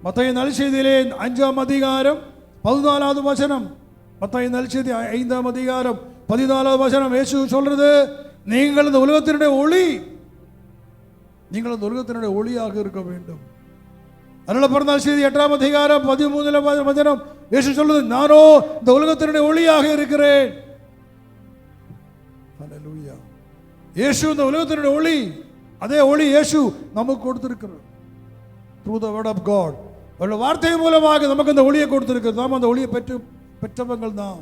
மத்தேயு நற்செய்தியிலே 5ஆம் அதிகாரம் 14வது வசனம். மத்தேயு நற்செய்தி 5ஆம் அதிகாரம் 14வது வசனம். இயேசு சொல்றது, நீங்கள் இந்த உலகத்தினுடைய ஒளி, நீங்கள் இந்த உலகத்தினுடைய ஒளியாக இருக்க வேண்டும். அருளப்பர் நற்செய்தி 8ஆம் அதிகாரம் 13வது வசனம். இயேசு சொல்றது, நானோ இந்த உலகத்தினுடைய ஒளியாக இருக்கிறேன். ஹல்லேலூயா. இயேசு இந்த உலகத்தினுடைய ஒளி. அதே ஒளி இயேசு நமக்கு கொடுத்திருக்கிறார். through the word of God, அவருடைய வார்த்தை மூலமாக நமக்கு அந்த ஒளியை கொடுத்திருக்கிறது. நாம் அந்த ஒளியை பெற்றவங்கள் தான்.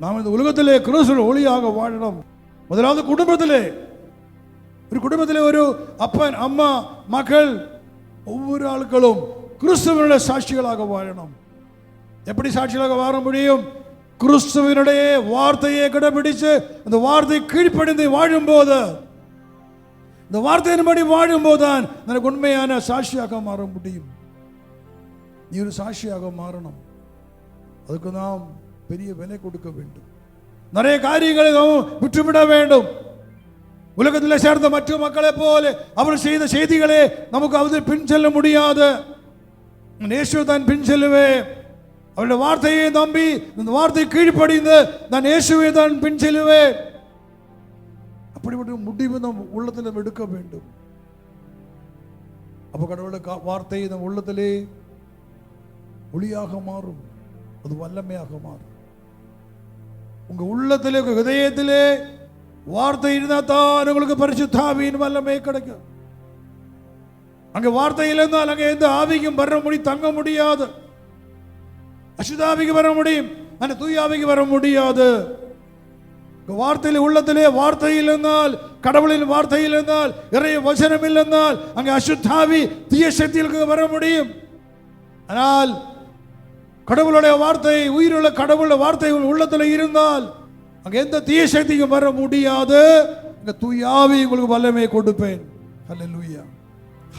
நாம் இந்த உலகத்திலே கிறிஸ்துவின் ஒளியாக வாழணும். முதலாவது குடும்பத்திலே, ஒரு குடும்பத்திலே ஒரு அப்பன், அம்மா, மகள், ஒவ்வொரு ஆட்களும் கிறிஸ்துவினுடைய சாட்சிகளாக வாழணும். எப்படி சாட்சிகளாக வாழ முடியும்? கிறிஸ்துவினுடைய வார்த்தையை கடைபிடிச்சு அந்த வார்த்தை கீழ்ப்படிந்து வாழும் போது, இந்த வார்த்தையின்படி வாழும் போதுதான் எனக்கு உண்மையான சாட்சியாக மாற முடியும். நீ ஒரு சாட்சியாக மாறணும். அதுக்கு நாம் பெரிய விலை கொடுக்க வேண்டும். நிறைய காரியங்களை நாம் விட்டுவிட வேண்டும். உலகத்தில் சேர்ந்த மற்ற மக்களை போல அவர் செய்த செய்திகளே நமக்கு அவர் பின் செல்ல முடியாது. இயேசு தான் பின் செல்லுவேன். அவருடைய வார்த்தையை நம்பி இந்த வார்த்தை கீழ்ப்படிந்து நான் இயேசுவை தான் பின் செல்லுவேன். அப்படிப்பட்ட முடிவு நம் உள்ளத்தில் எடுக்க வேண்டும். அப்போ கடவுளுடைய வார்த்தை நம் உள்ளத்திலே ஒளியாக மாறும், அது வல்லமையாக மாறும். உங்க உள்ளத்திலே, உங்க இதயத்திலே வார்த்தை இருந்தால் தான் உங்களுக்கு பரிசுத்த ஆவியின் வல்லமை கிடைக்கும். அங்க வார்த்தை இல்லைன்னால் அங்கே எந்த ஆவிக்கும் வர முடியும், தங்க முடியாது. அசுத்த ஆவிக்கு வர முடியும், அந்த தூய ஆவிக்கு வர முடியாது. வார்த்தையில் உள்ளத்திலே வார்த்தை இல்லைன்னால், கடவுளின் வார்த்தை இல்லைன்னால், இறை வசனம் இல்லைன்னால் அங்கே அசுத்தாவி தீய சக்திகளுக்கு வர முடியும். ஆனால் கடவுளுடைய வார்த்தை, உயிருள்ள கடவுளுடைய வார்த்தை உள்ளத்தில் இருந்தால் அங்க எந்த தீய சக்திக்கும் வர முடியாது. அங்க தூய ஆவி உங்களுக்கு வல்லமை கொடுப்பேன். ஹல்லேலூயா,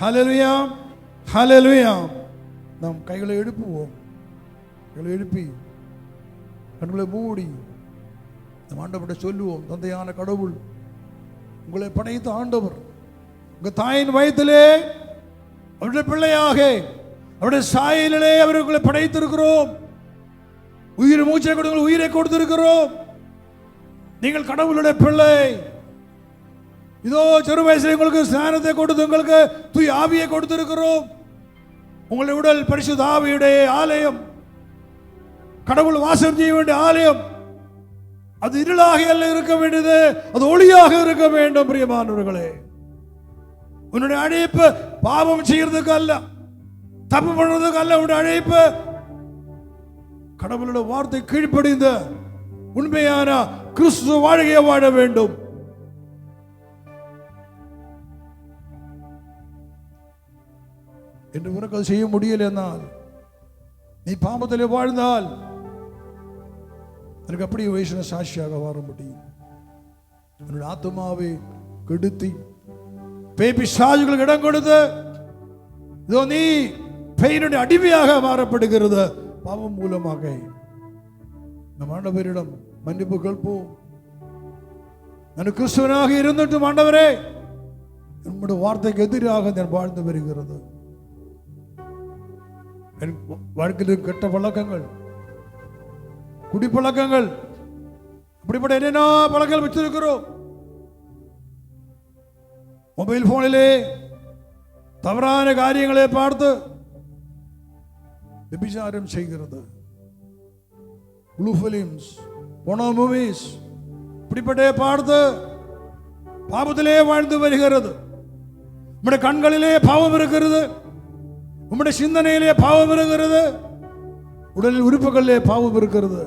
ஹல்லேலூயா, ஹல்லேலூயா. நாம் கைகளை எழுப்புவோம். கைகளை எழுப்பி கண்களை மூடி நம் ஆண்டவரை சொல்லுவோம். தந்தையான கடவுள், உங்களை படைத்த ஆண்டவர், உங்க தாயின் வயதிலே அவருடைய பிள்ளையாக அவருடைய சாயலிலே அவர்களை படைத்திருக்கிறோம். உயிர் மூச்சை கொடுங்கள், உயிரை கொடுத்திருக்கிறோம். நீங்கள் கடவுளுடைய பிள்ளை. இதோ சிறு வயசில் உங்களுக்கு ஸ்நானத்தை கொடுத்து உங்களுக்கு தூய் ஆவியை கொடுத்திருக்கிறோம். உங்களுடைய உடல் பரிசுத்த ஆவியுடைய ஆலயம், கடவுள் வாசம் செய்ய வேண்டிய ஆலயம். அது இருளாக அல்ல இருக்க வேண்டியது, அது ஒளியாக இருக்க வேண்டும். பிரியமானவர்களே, உன்னுடைய அழைப்பு பாவம் செய்யறதுக்கு அல்ல, தப்பு பண்றதுக்கு அல்ல. உன்னுடைய அழைப்பு கடவுளுடைய வார்த்தை கீழ்ப்படிந்த உண்மையான கிறிஸ்துவ வாழ்க்கையை வாழ வேண்டும். என்று உனக்கு அது செய்ய முடியல என்றால், நீ பாவத்திலே வாழ்ந்தால் எனக்கு அப்படி வயசுல சாட்சியாக வர முடியும். என்னுடைய ஆத்மாவை கெடுத்தி பேய் பிசாசுகளுக்கு இடம் கொடுத்து இதோ நீ பேயினுடைய அடிமையாக மாறப்படுகிறது. பாவம் மூலமாக நம் ஆண்டவரிடம் மன்னிப்பு கேட்போம். நான் கிறிஸ்துவனாக இருந்துட்டும் ஆண்டவரே, நம்முடைய வார்த்தைக்கு எதிராக நான் வாழ்ந்து வருகிறது. என் வாழ்க்கையில் கெட்ட பழக்கங்கள், குடிப்பழக்கங்கள், அப்படிப்பட்ட என்னென்ன பழக்கங்கள் வச்சிருக்கிறோம். மொபைல் போனிலே தவறான காரியங்களை பார்த்து விபச்சாரம் செய்கிறது. ப்ளூ ஃபிலிம்ஸ், போனோ மூவிஸ், இப்படிப்பட்ட பார்த்து பாவத்திலே வாழ்ந்து வருகிறது. நம்முடைய கண்களிலே பாவம் இருக்கிறது, நம்முடைய சிந்தனையிலே பாவம் இருக்கிறது, உடலில் உறுப்புகளிலே பாவம் இருக்கிறது.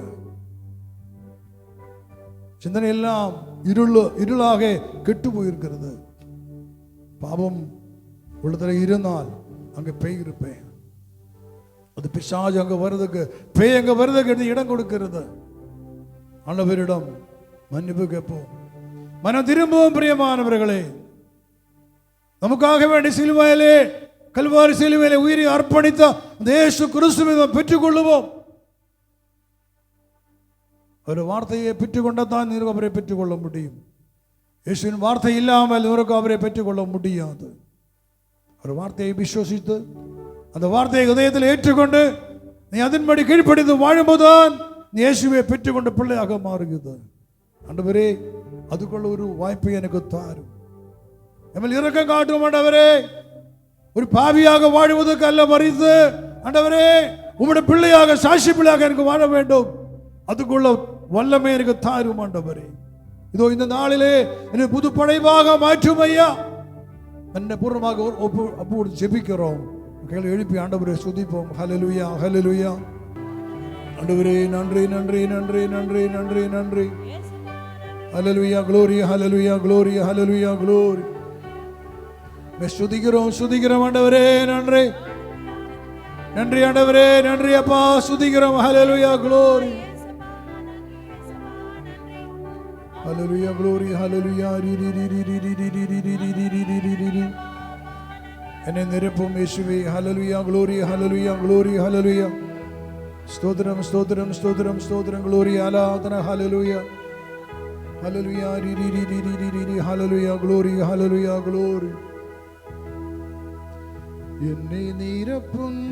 சிந்தனை எல்லாம் இருளாக கெட்டு போயிருக்கிறது. பாவம் உள்ளத்தில் இருந்தால் அங்க பேய் இருப்பேன். அது பிசாசு அங்க வருதுக்கு, பேய் அங்க வருதுக்கு இடம் கொடுக்கிறது. ஆண்டவரிடம் மன்னிப்பு கேட்போம், மனம் திரும்பவும். பிரியமானவர்களே, நமக்காக வேண்டிய சிலுவையிலே, கல்வாரி சிலுவையிலே உயிரை அர்ப்பணித்த இயேசு கிறிஸ்துவை பெற்றுக் கொள்ளுவோம். ஒரு வார்த்தையை பெற்றுக்கொண்டதான் நீருக்கு அவரை பெற்றுக்கொள்ள முடியும். இயேசுவின் வார்த்தை இல்லாமல் நீருக்கு அவரை பெற்றுக்கொள்ள முடியாது. ஒரு வார்த்தையை விசுவசித்து அந்த வார்த்தையை இதயத்தில் ஏற்றுக்கொண்டு நீ அதன்படி கீழ்ப்படிந்து வாழும்போதுதான் நீ இயேசுவை பெற்றுக்கொண்ட பிள்ளையாக மாறுகிறது. ஆண்டவரே, அதுக்குள்ள ஒரு வாய்ப்பை எனக்கு தாரும். எம்மில் இரக்கம் காட்டும் ஆண்டவரே. ஒரு பாவியாக வாழ்வதற்கு அல்ல மறித்து ஆண்டவரே, உம்முடைய பிள்ளையாக, சாட்சி பிள்ளையாக எனக்கு வாழ வேண்டும். அதுக்குள்ள வல்லமை எனக்கு தாரும் ஆண்டவரே. இதோ இந்த நாளிலே என்னை புது படைப்பாக மாற்றும் ஐயா. என்னை பூர்ணமாக அப்போது ஜெபிக்கிறோம். கைகளை எழுப்பி ஆண்டவரை சுதிப்போம். ஹல்லேலூயா, ஹல்லேலூயா. ஆண்டவரே, நன்றி, நன்றி, நன்றி, நன்றி, நன்றி, நன்றி. ஹல்லேலூயா, க்ளோரி, ஹல்லேலூயா, க்ளோரி, ஹல்லேலூயா, க்ளோரி. சுதிக்கிறோம், சுதிக்கிறோம் ஆண்டவரே. நன்றி, நன்றி ஆண்டவரே, நன்றி அப்பா. சுதிக்கிறோம். ஹல்லேலூயா, க்ளோரி, ஹல்லேலூயா, க்ளோரி, ஹல்லேலூயா. என்னை நிரப்பும் இயேசுவே. ஹல்லேலூயா, க்ளோரி, ஹல்லேலூயா, க்ளோரி, ஹல்லேலூயா. ஸ்தோத்திரம், ஸ்தோத்திரம், ஸ்தோத்திரம், ஸ்தோத்திரம், க்ளோரி, ஆராதனை. ஹல்லேலூயா, ஹல்லேலூயா, ஹல்லேலூயா, க்ளோரி, ஹல்லேலூயா, க்ளோரி. என்னை நிரப்பும்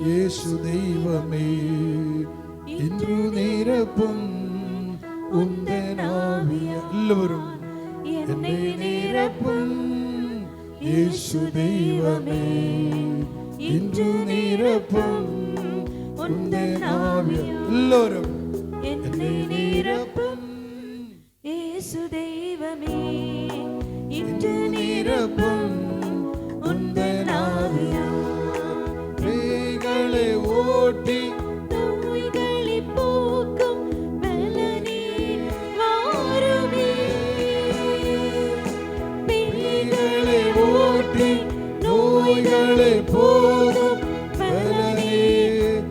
இயேசு தெய்வமே, இன்று நிரப்பும் உந்தன் ஆவியே. எல்லாரும் என்னை நிரப்பும் இயேசு தெய்வமே, இன்று நிரப்பும் உந்தன் ஆவியே. எல்லாரும் என்னை நிரப்பும் இயேசு தெய்வமே, இன்று நிரப்பும் உந்தன் ஆவியே. பேய்களை ஓட்டி நோய்களை போக்கும் பலனே வாருமே. பேய்களை ஓட்டி நோய்களை போக்கும் பலனே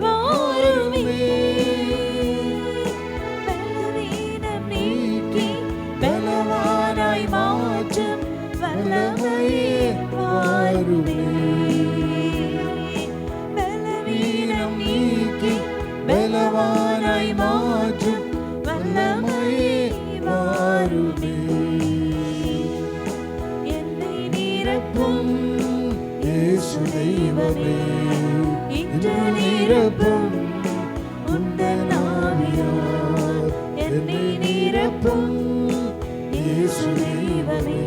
வாருமே. பலவீன தெய்வமே இன்று நிரப்பும் உந்தன் ஆவியால் என்னை நிரப்பும் இயேசு தெய்வமே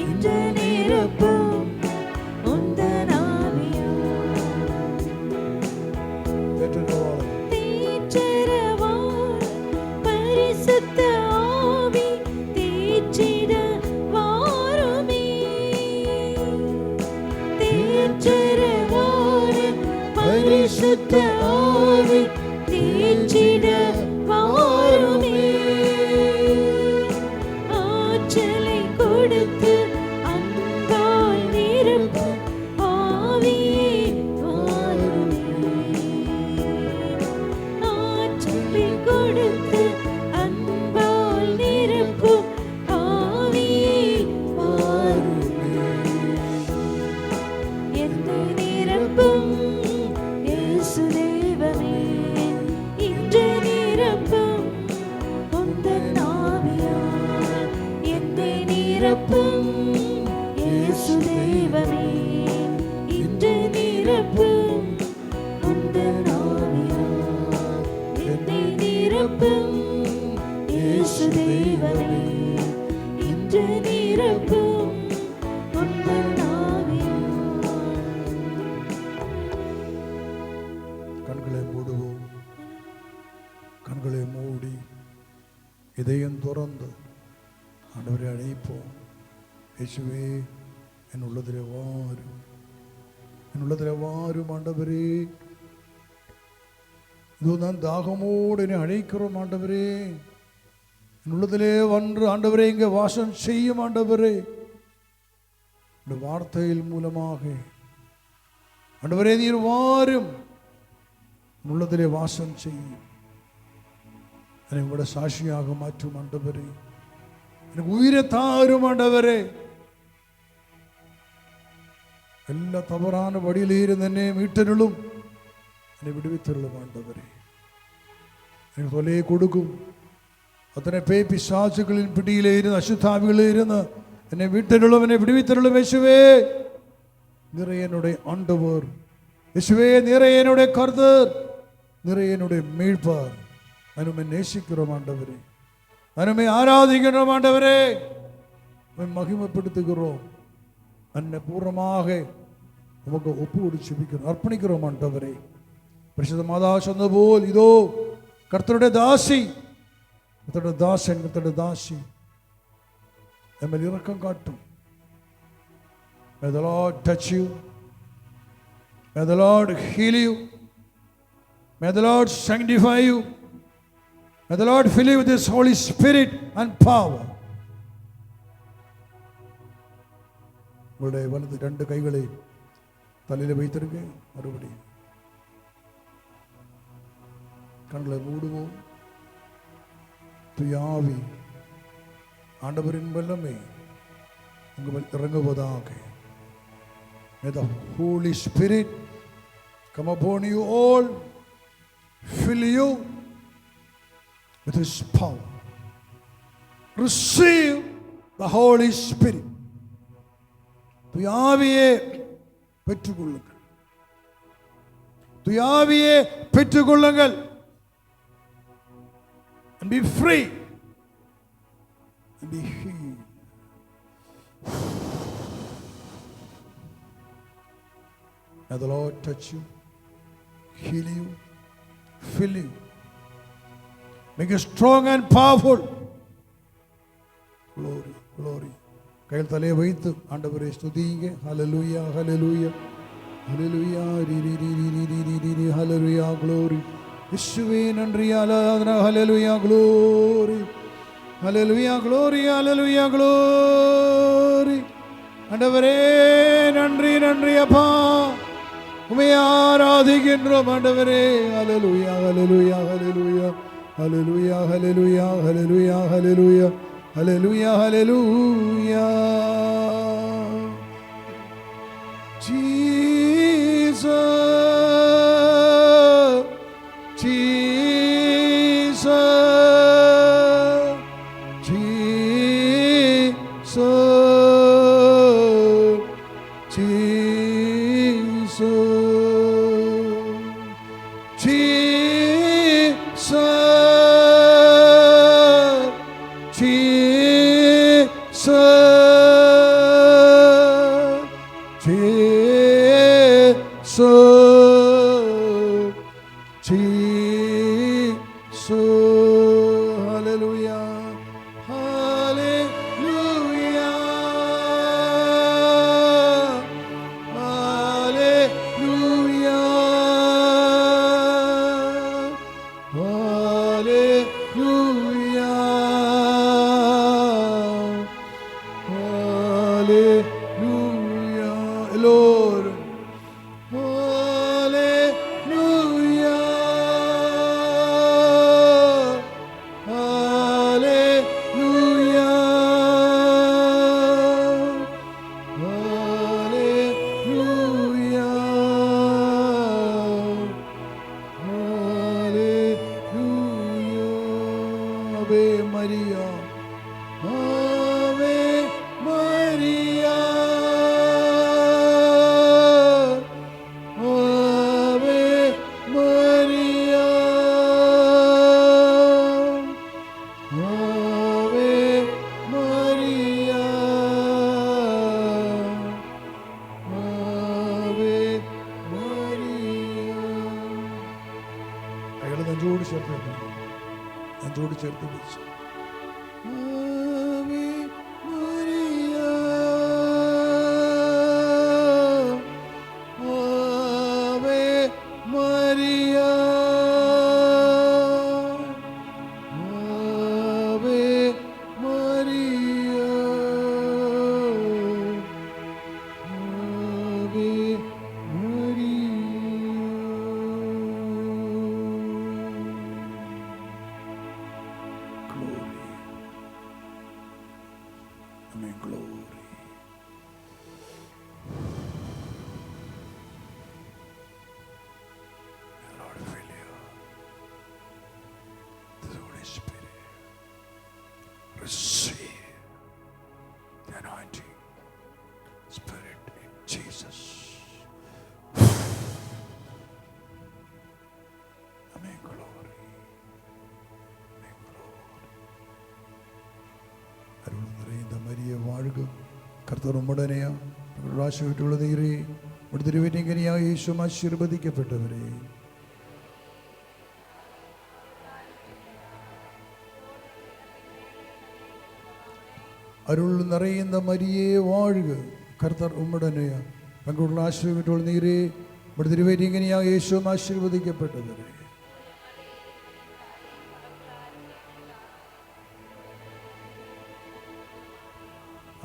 இன்று நிரப்பும் உந்தன் ஆவியால் தேற்றரவாய் பரிசுத்த ஆவி தேற்றிட வாருமே தேற்றரவாய் பரிசுத்த ஆவி தேற்றிட வாருமே ஆற்றலை கொடுத்து அன்பால் நிரப்பும் ஆவியே வாருமே ஆற்றலை கொடுத்து அன்பால் நிரப்பும் ஆவியே வாருமே என்னை நிரப்பும் இயேசு தெய்வமே இன்று நிரப்பும் உந்தன் ஆவியால் என்னை நிரப்பும் இயேசு தெய்வமே இன்று நிரப்பும் உந்தன் ஆவியால் என்னை நிரப்பும் இயேசு தெய்வமே இன்று நிரப்பும் உந்தன் ஆவியால் கண்களை மூடுவோம். கண்களை மூடி இதயம் துறந்து ஆண்டவரை அழைப்போம். இயேசுவே என் உள்ளத்திலே வாரும், என் உள்ளத்திலே வாரும் ஆண்டவரே. இதோ நான் தாகமோடு என்னை அழைக்கிறோம் ஆண்டவரே. என் உள்ளத்திலே வந்து ஆண்டவரே இங்கே வாசம் செய்யும் ஆண்டவரே. இந்த வார்த்தையில் மூலமாக ஆண்டவரே நீர் வாரும், என் உள்ளத்திலே வாசம் செய்யும். என்னை உங்களோட சாட்சியாக மாற்றும் ஆண்டவரே. எனக்கு உயிரை தாரும் ஆண்டவரே. எல்லா தவறான வழியிலே இருந்து என்னை மீட்டருளும், என்னை விடுவித்தருளும் ஆண்டவரே. எனக்கு தொலையை கொடுக்கும் அத்தனை பேய் பிசாசுகளின் பிடியிலே இருந்து அசுத்தாவிகளே இருந்து என்னை மீட்டருளும், என்னை விடுவித்தருளும் இயேசுவே. நிறைய என்னுடைய ஆண்டவர் இயேசுவே, நிறைய என்னுடைய கர்த்தர், நிறைய என்னுடைய மீட்பார். அனுமை நேசிக்கிறோம் ஆண்டவரே, அனுமை ஆராதிக்கிறோம் ஆண்டவரே, மகிமைப்படுத்துகிறோம். அன்னை பூர்ணமாக உமக்கு ஒப்பு கொடுத்து செபிக்கிறோம், அர்ப்பணிக்கிறோம் ஆண்டவரே. பரிசுத்த மாதா சொன்ன போல் இதோ கர்த்தருடைய தாசி, கர்த்தருடைய தாசன், கர்த்தருடைய தாசி எம்மில் இரக்கம் காட்டும். May the Lord touch you. May the Lord heal you. May the Lord sanctify you. May the Lord fill you with His Holy Spirit and power. உங்களுடைய வலது ரெண்டு கைகளை தலையில வைத்திருக்க. மறுபடியும் கண்களை மூடுவோம். துயாவி ஆண்டவரின் வல்லமை உங்கள் இறங்குவதாக. May the Holy Spirit come upon you all, fill you with His power. Receive the Holy Spirit. துயாவியே பெற்றுக்கொள்ளுங்கள், துயாவியே பெற்றுக்கொள்ளுங்கள். And be free and be healed. May the Lord touch you, heal you, fill you, make you strong and powerful. Glory, glory. கையில் தலையை வைத்து ஆண்டவரை ஸ்துதிங்க. ஹல்லேலூயா, ஹல்லேலூயா, ஹல்லேலூயா, ஹல்லேலூயா, glory. இயேசுவே நன்றி, ஆராதனை. ஹல்லேலூயா, glory, ஹல்லேலூயா, glory, ஹல்லேலூயா, glory. ஆண்டவரே நன்றி, நன்றி அப்பா, உம்மை ஆராதிக்கின்றோம் ஆண்டவரே. ஹல்லேலூயா, ஹல்லேலூயா, ஹல்லேலூயா, ஹல்லேலூயா, ஹல்லேலூயா, ஹல்லேலூயா, ஹல்லேலூயா, ஹல்லேலூயா, ஹல்லேலூயா. Jesus, Jesus, Jesus, Jesus. നെഞ്ചോട് ചേർത്ത് പിടിച്ചു. കർത്താവ് ഉടനെയാ പ്രാശുവിട്ടുള്ള നീരേ ഇവിടെ തിരുവേറ്റിങ്ങനെയാ യേശു ആശീർവദിക്കപ്പെട്ടവരെ. അരുൾ നിറയുന്ന മരിയെ വാഴുക കർത്താവ് ഉമ്മടനെയാ പങ്കുള്ള ആശീർവദിട്ടുള്ള നീരേ ഇവിടെ തിരുവേറ്റിങ്ങനെയാ യേശു ആശീർവദിക്കപ്പെട്ടവരെ.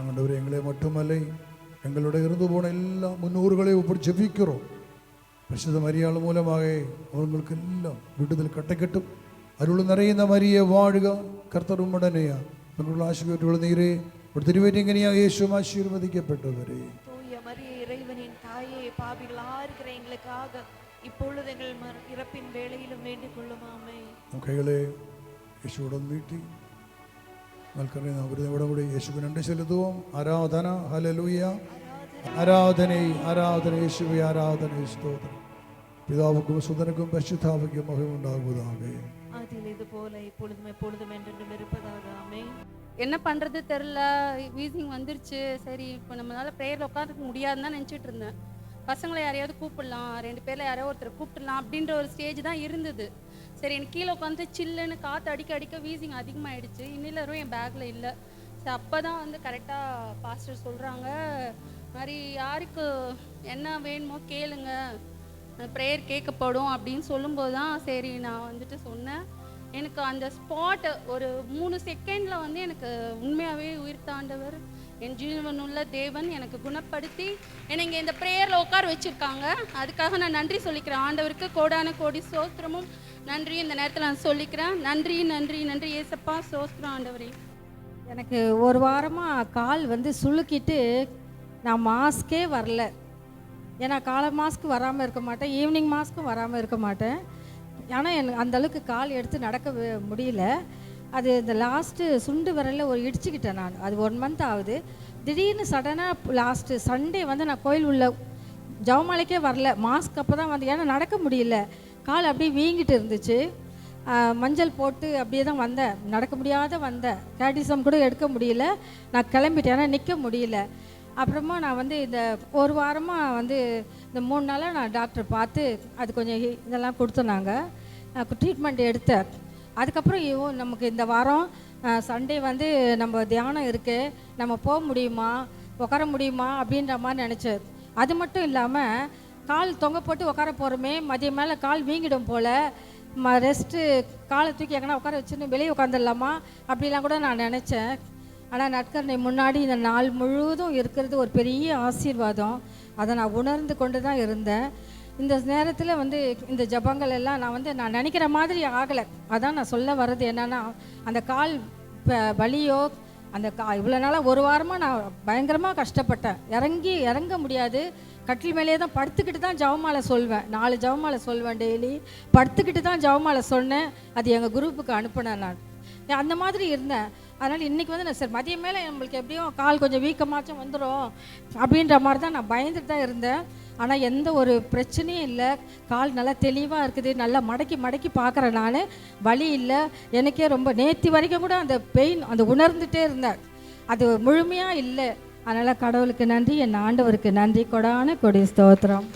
ஆண்டவரே எங்களை மட்டுமல்ல எங்களுடைய இருந்து போன எல்லா முன்னோர்களை ஒப்படி ஜெபிக்கிறோம். பரிசுத்த மரியாள் மூலமாக அவங்களுக்கு எல்லாம் விடுதல் கட்டக்கட்டும். அருள் நிறைந்த மரியே வாழ்க கர்த்தர் உம்முடனேயா உங்களுள்ள ஆசீர்வாதத்தோடு நீரே ஒரு திருவேற்றிங்கனியா இயேசு ஆசீர்வதிக்கப்பட்டவரே. தூய மரியே இறைவனின் தாயே பாவிகளா இருக்கிற எங்களுக்காக இப்பொழுது எங்கள் இறப்பின் வேளையிலும் வேண்டிக் கொள்ளும் ஆமென். உன் கைகளே യേശുவோട് നീട്ടി നൽകുന്ന അവരുടെ കൂടി യേശുവിന് നന്ദി ചെലുത്തുவோம். ആരാധന ഹല്ലേലൂയ ആരാധന ആരാധന യേശുവേ ആരാധന സ്തോത്രം. പിതാവുക്കും സുതനുക്കും പരിശുദ്ധാത്മാവിനും മഹിമ ഉണ്ടാകുവதாக. அதில் இது போல இப்பொழுதும் எப்பொழுதும் என்றென்றும் இருப்பதாக ஆமென். என்ன பண்ணுறது தெரில, வீசிங் வந்துருச்சு. சரி இப்போ நம்மளால ப்ரேயரில் உட்காந்துக்க முடியாதுன்னு தான் நினச்சிட்டு இருந்தேன். பசங்களை யாரையாவது கூப்பிடலாம், 2 பேரில் யாரையாவது ஒருத்தர் கூப்பிடலாம் அப்படின்ற ஒரு ஸ்டேஜ் தான் இருந்தது. சரி எனக்கு கீழே உட்காந்து சில்லுன்னு காற்று அடிக்க அடிக்க வீசிங் அதிகமாகிடுச்சு. இன்னிலரும் என் பேக்கில் இல்லை. சரி அப்போ தான் வந்து கரெக்டாக பாஸ்டர் சொல்கிறாங்க, மாதிரி யாருக்கு என்ன வேணுமோ கேளுங்க, ப்ரேயர் கேட்கப்படும் அப்படின்னு சொல்லும்போது தான் சரி நான் வந்துட்டு சொன்னேன். எனக்கு அந்த ஸ்பாட்டு ஒரு 3 செகண்டில் வந்து எனக்கு உண்மையாகவே உயிர்த்தாண்டவர் என் ஜீவனுள்ள தேவன் எனக்கு குணப்படுத்தி என்னை இங்கே இந்த ப்ரேயரில் உட்கார வச்சுருக்காங்க. அதுக்காக நான் நன்றி சொல்லிக்கிறேன். ஆண்டவருக்கு கோடான கோடி சோஸ்திரமும் நன்றி இந்த நேரத்தில் நான் சொல்லிக்கிறேன். நன்றி நன்றி நன்றி ஏசப்பா, சோஸ்திரம் ஆண்டவரே. எனக்கு ஒரு வாரமாக கால் வந்து சுளுக்கிட்டு நான் மாஸ்க்கே வரல. ஏன்னா காலை மாஸ்க்கு வராமல் இருக்க மாட்டேன், ஈவினிங் மாஸ்க்கும் வராமல் இருக்க மாட்டேன். ஆனால் எனக்கு அந்தளவுக்கு கால் எடுத்து நடக்க முடியல. அது இந்த லாஸ்ட்டு சுண்டு விரலில் ஒரு இடிச்சுக்கிட்டேன் நான். அது 1 மந்த் ஆகுது. திடீர்னு சடனாக லாஸ்ட்டு சண்டே வந்து நான் கோயில் உள்ள ஜவமாலைக்கே வரல. மாஸ்க் அப்போ தான் வந்து, ஏன்னா நடக்க முடியல, கால் அப்படியே வீங்கிட்டு இருந்துச்சு. மஞ்சள் போட்டு அப்படியே தான் வந்தேன். நடக்க முடியாத வந்தேன். கேட்டிசம் கூட எடுக்க முடியல. நான் கிளம்பிட்டேன், ஏன்னா நிற்க முடியல. அப்புறமா நான் வந்து இந்த ஒரு வாரமாக வந்து இந்த 3 நாளாக நான் டாக்டர் பார்த்து அது கொஞ்சம் இதெல்லாம் கொடுத்தோனாங்க. ட்ரீட்மெண்ட் எடுத்தேன். அதுக்கப்புறம் நமக்கு இந்த வாரம் சண்டே வந்து நம்ம தியானம் இருக்குது, நம்ம போக முடியுமா, உட்கார முடியுமா அப்படின்ற மாதிரி நினச்சேன். அது மட்டும் இல்லாமல் கால் தொங்க போட்டு உட்கார போகிறோமே, மதியம் மேலே கால் வீங்கிடும் போல், ரெஸ்ட்டு காலை தூக்கி எங்கன்னா உட்கார வச்சுன்னு வெளியே உட்காந்துடலாமா அப்படிலாம் கூட நான் நினச்சேன். ஆனால் நற்கருணை முன்னாடி இந்த நாள் முழுவதும் இருக்கிறது ஒரு பெரிய ஆசீர்வாதம். அதை நான் உணர்ந்து கொண்டு தான் இருந்தேன். இந்த நேரத்தில் வந்து இந்த ஜபங்கள் எல்லாம் நான் நினைக்கிற மாதிரி ஆகலை. அதான் நான் சொல்ல வர்றது என்னென்னா, அந்த கால் வலியோ அந்த இவ்வளோ நாளாக ஒரு வாரமாக நான் பயங்கரமாக கஷ்டப்பட்டேன். இறங்க முடியாது. கட்டில் மேலேயே தான் படுத்துக்கிட்டு தான் ஜவமாலை சொல்வேன். 4 ஜவமாலை சொல்வேன் டெய்லி. படுத்துக்கிட்டு தான் ஜவமாலை சொன்னேன். அது எங்கள் குரூப்புக்கு அனுப்பினேன். நான் அந்த மாதிரி இருந்தேன். அதனால் இன்றைக்கி வந்து நான் சரி மதியம் மேலே நம்மளுக்கு எப்படியும் கால் கொஞ்சம் வீக்கமாச்சும் வந்துடும் அப்படின்ற மாதிரி தான் நான் பயந்துட்டு தான் இருந்தேன். ஆனால் எந்த ஒரு பிரச்சனையும் இல்லை. கால் நல்லா தெளிவாக இருக்குது. நல்லா மடக்கி பார்க்குறேன். நான் வலி இல்லை. எனக்கே ரொம்ப நேற்று வரைக்கும் கூட அந்த பெயின் அந்த உணர்ந்துகிட்டே இருந்தேன். அது முழுமையாக இல்லை. அதனால் கடவுளுக்கு நன்றி, என் ஆண்டவருக்கு நன்றி. கொடான கொடி ஸ்தோத்திரம்.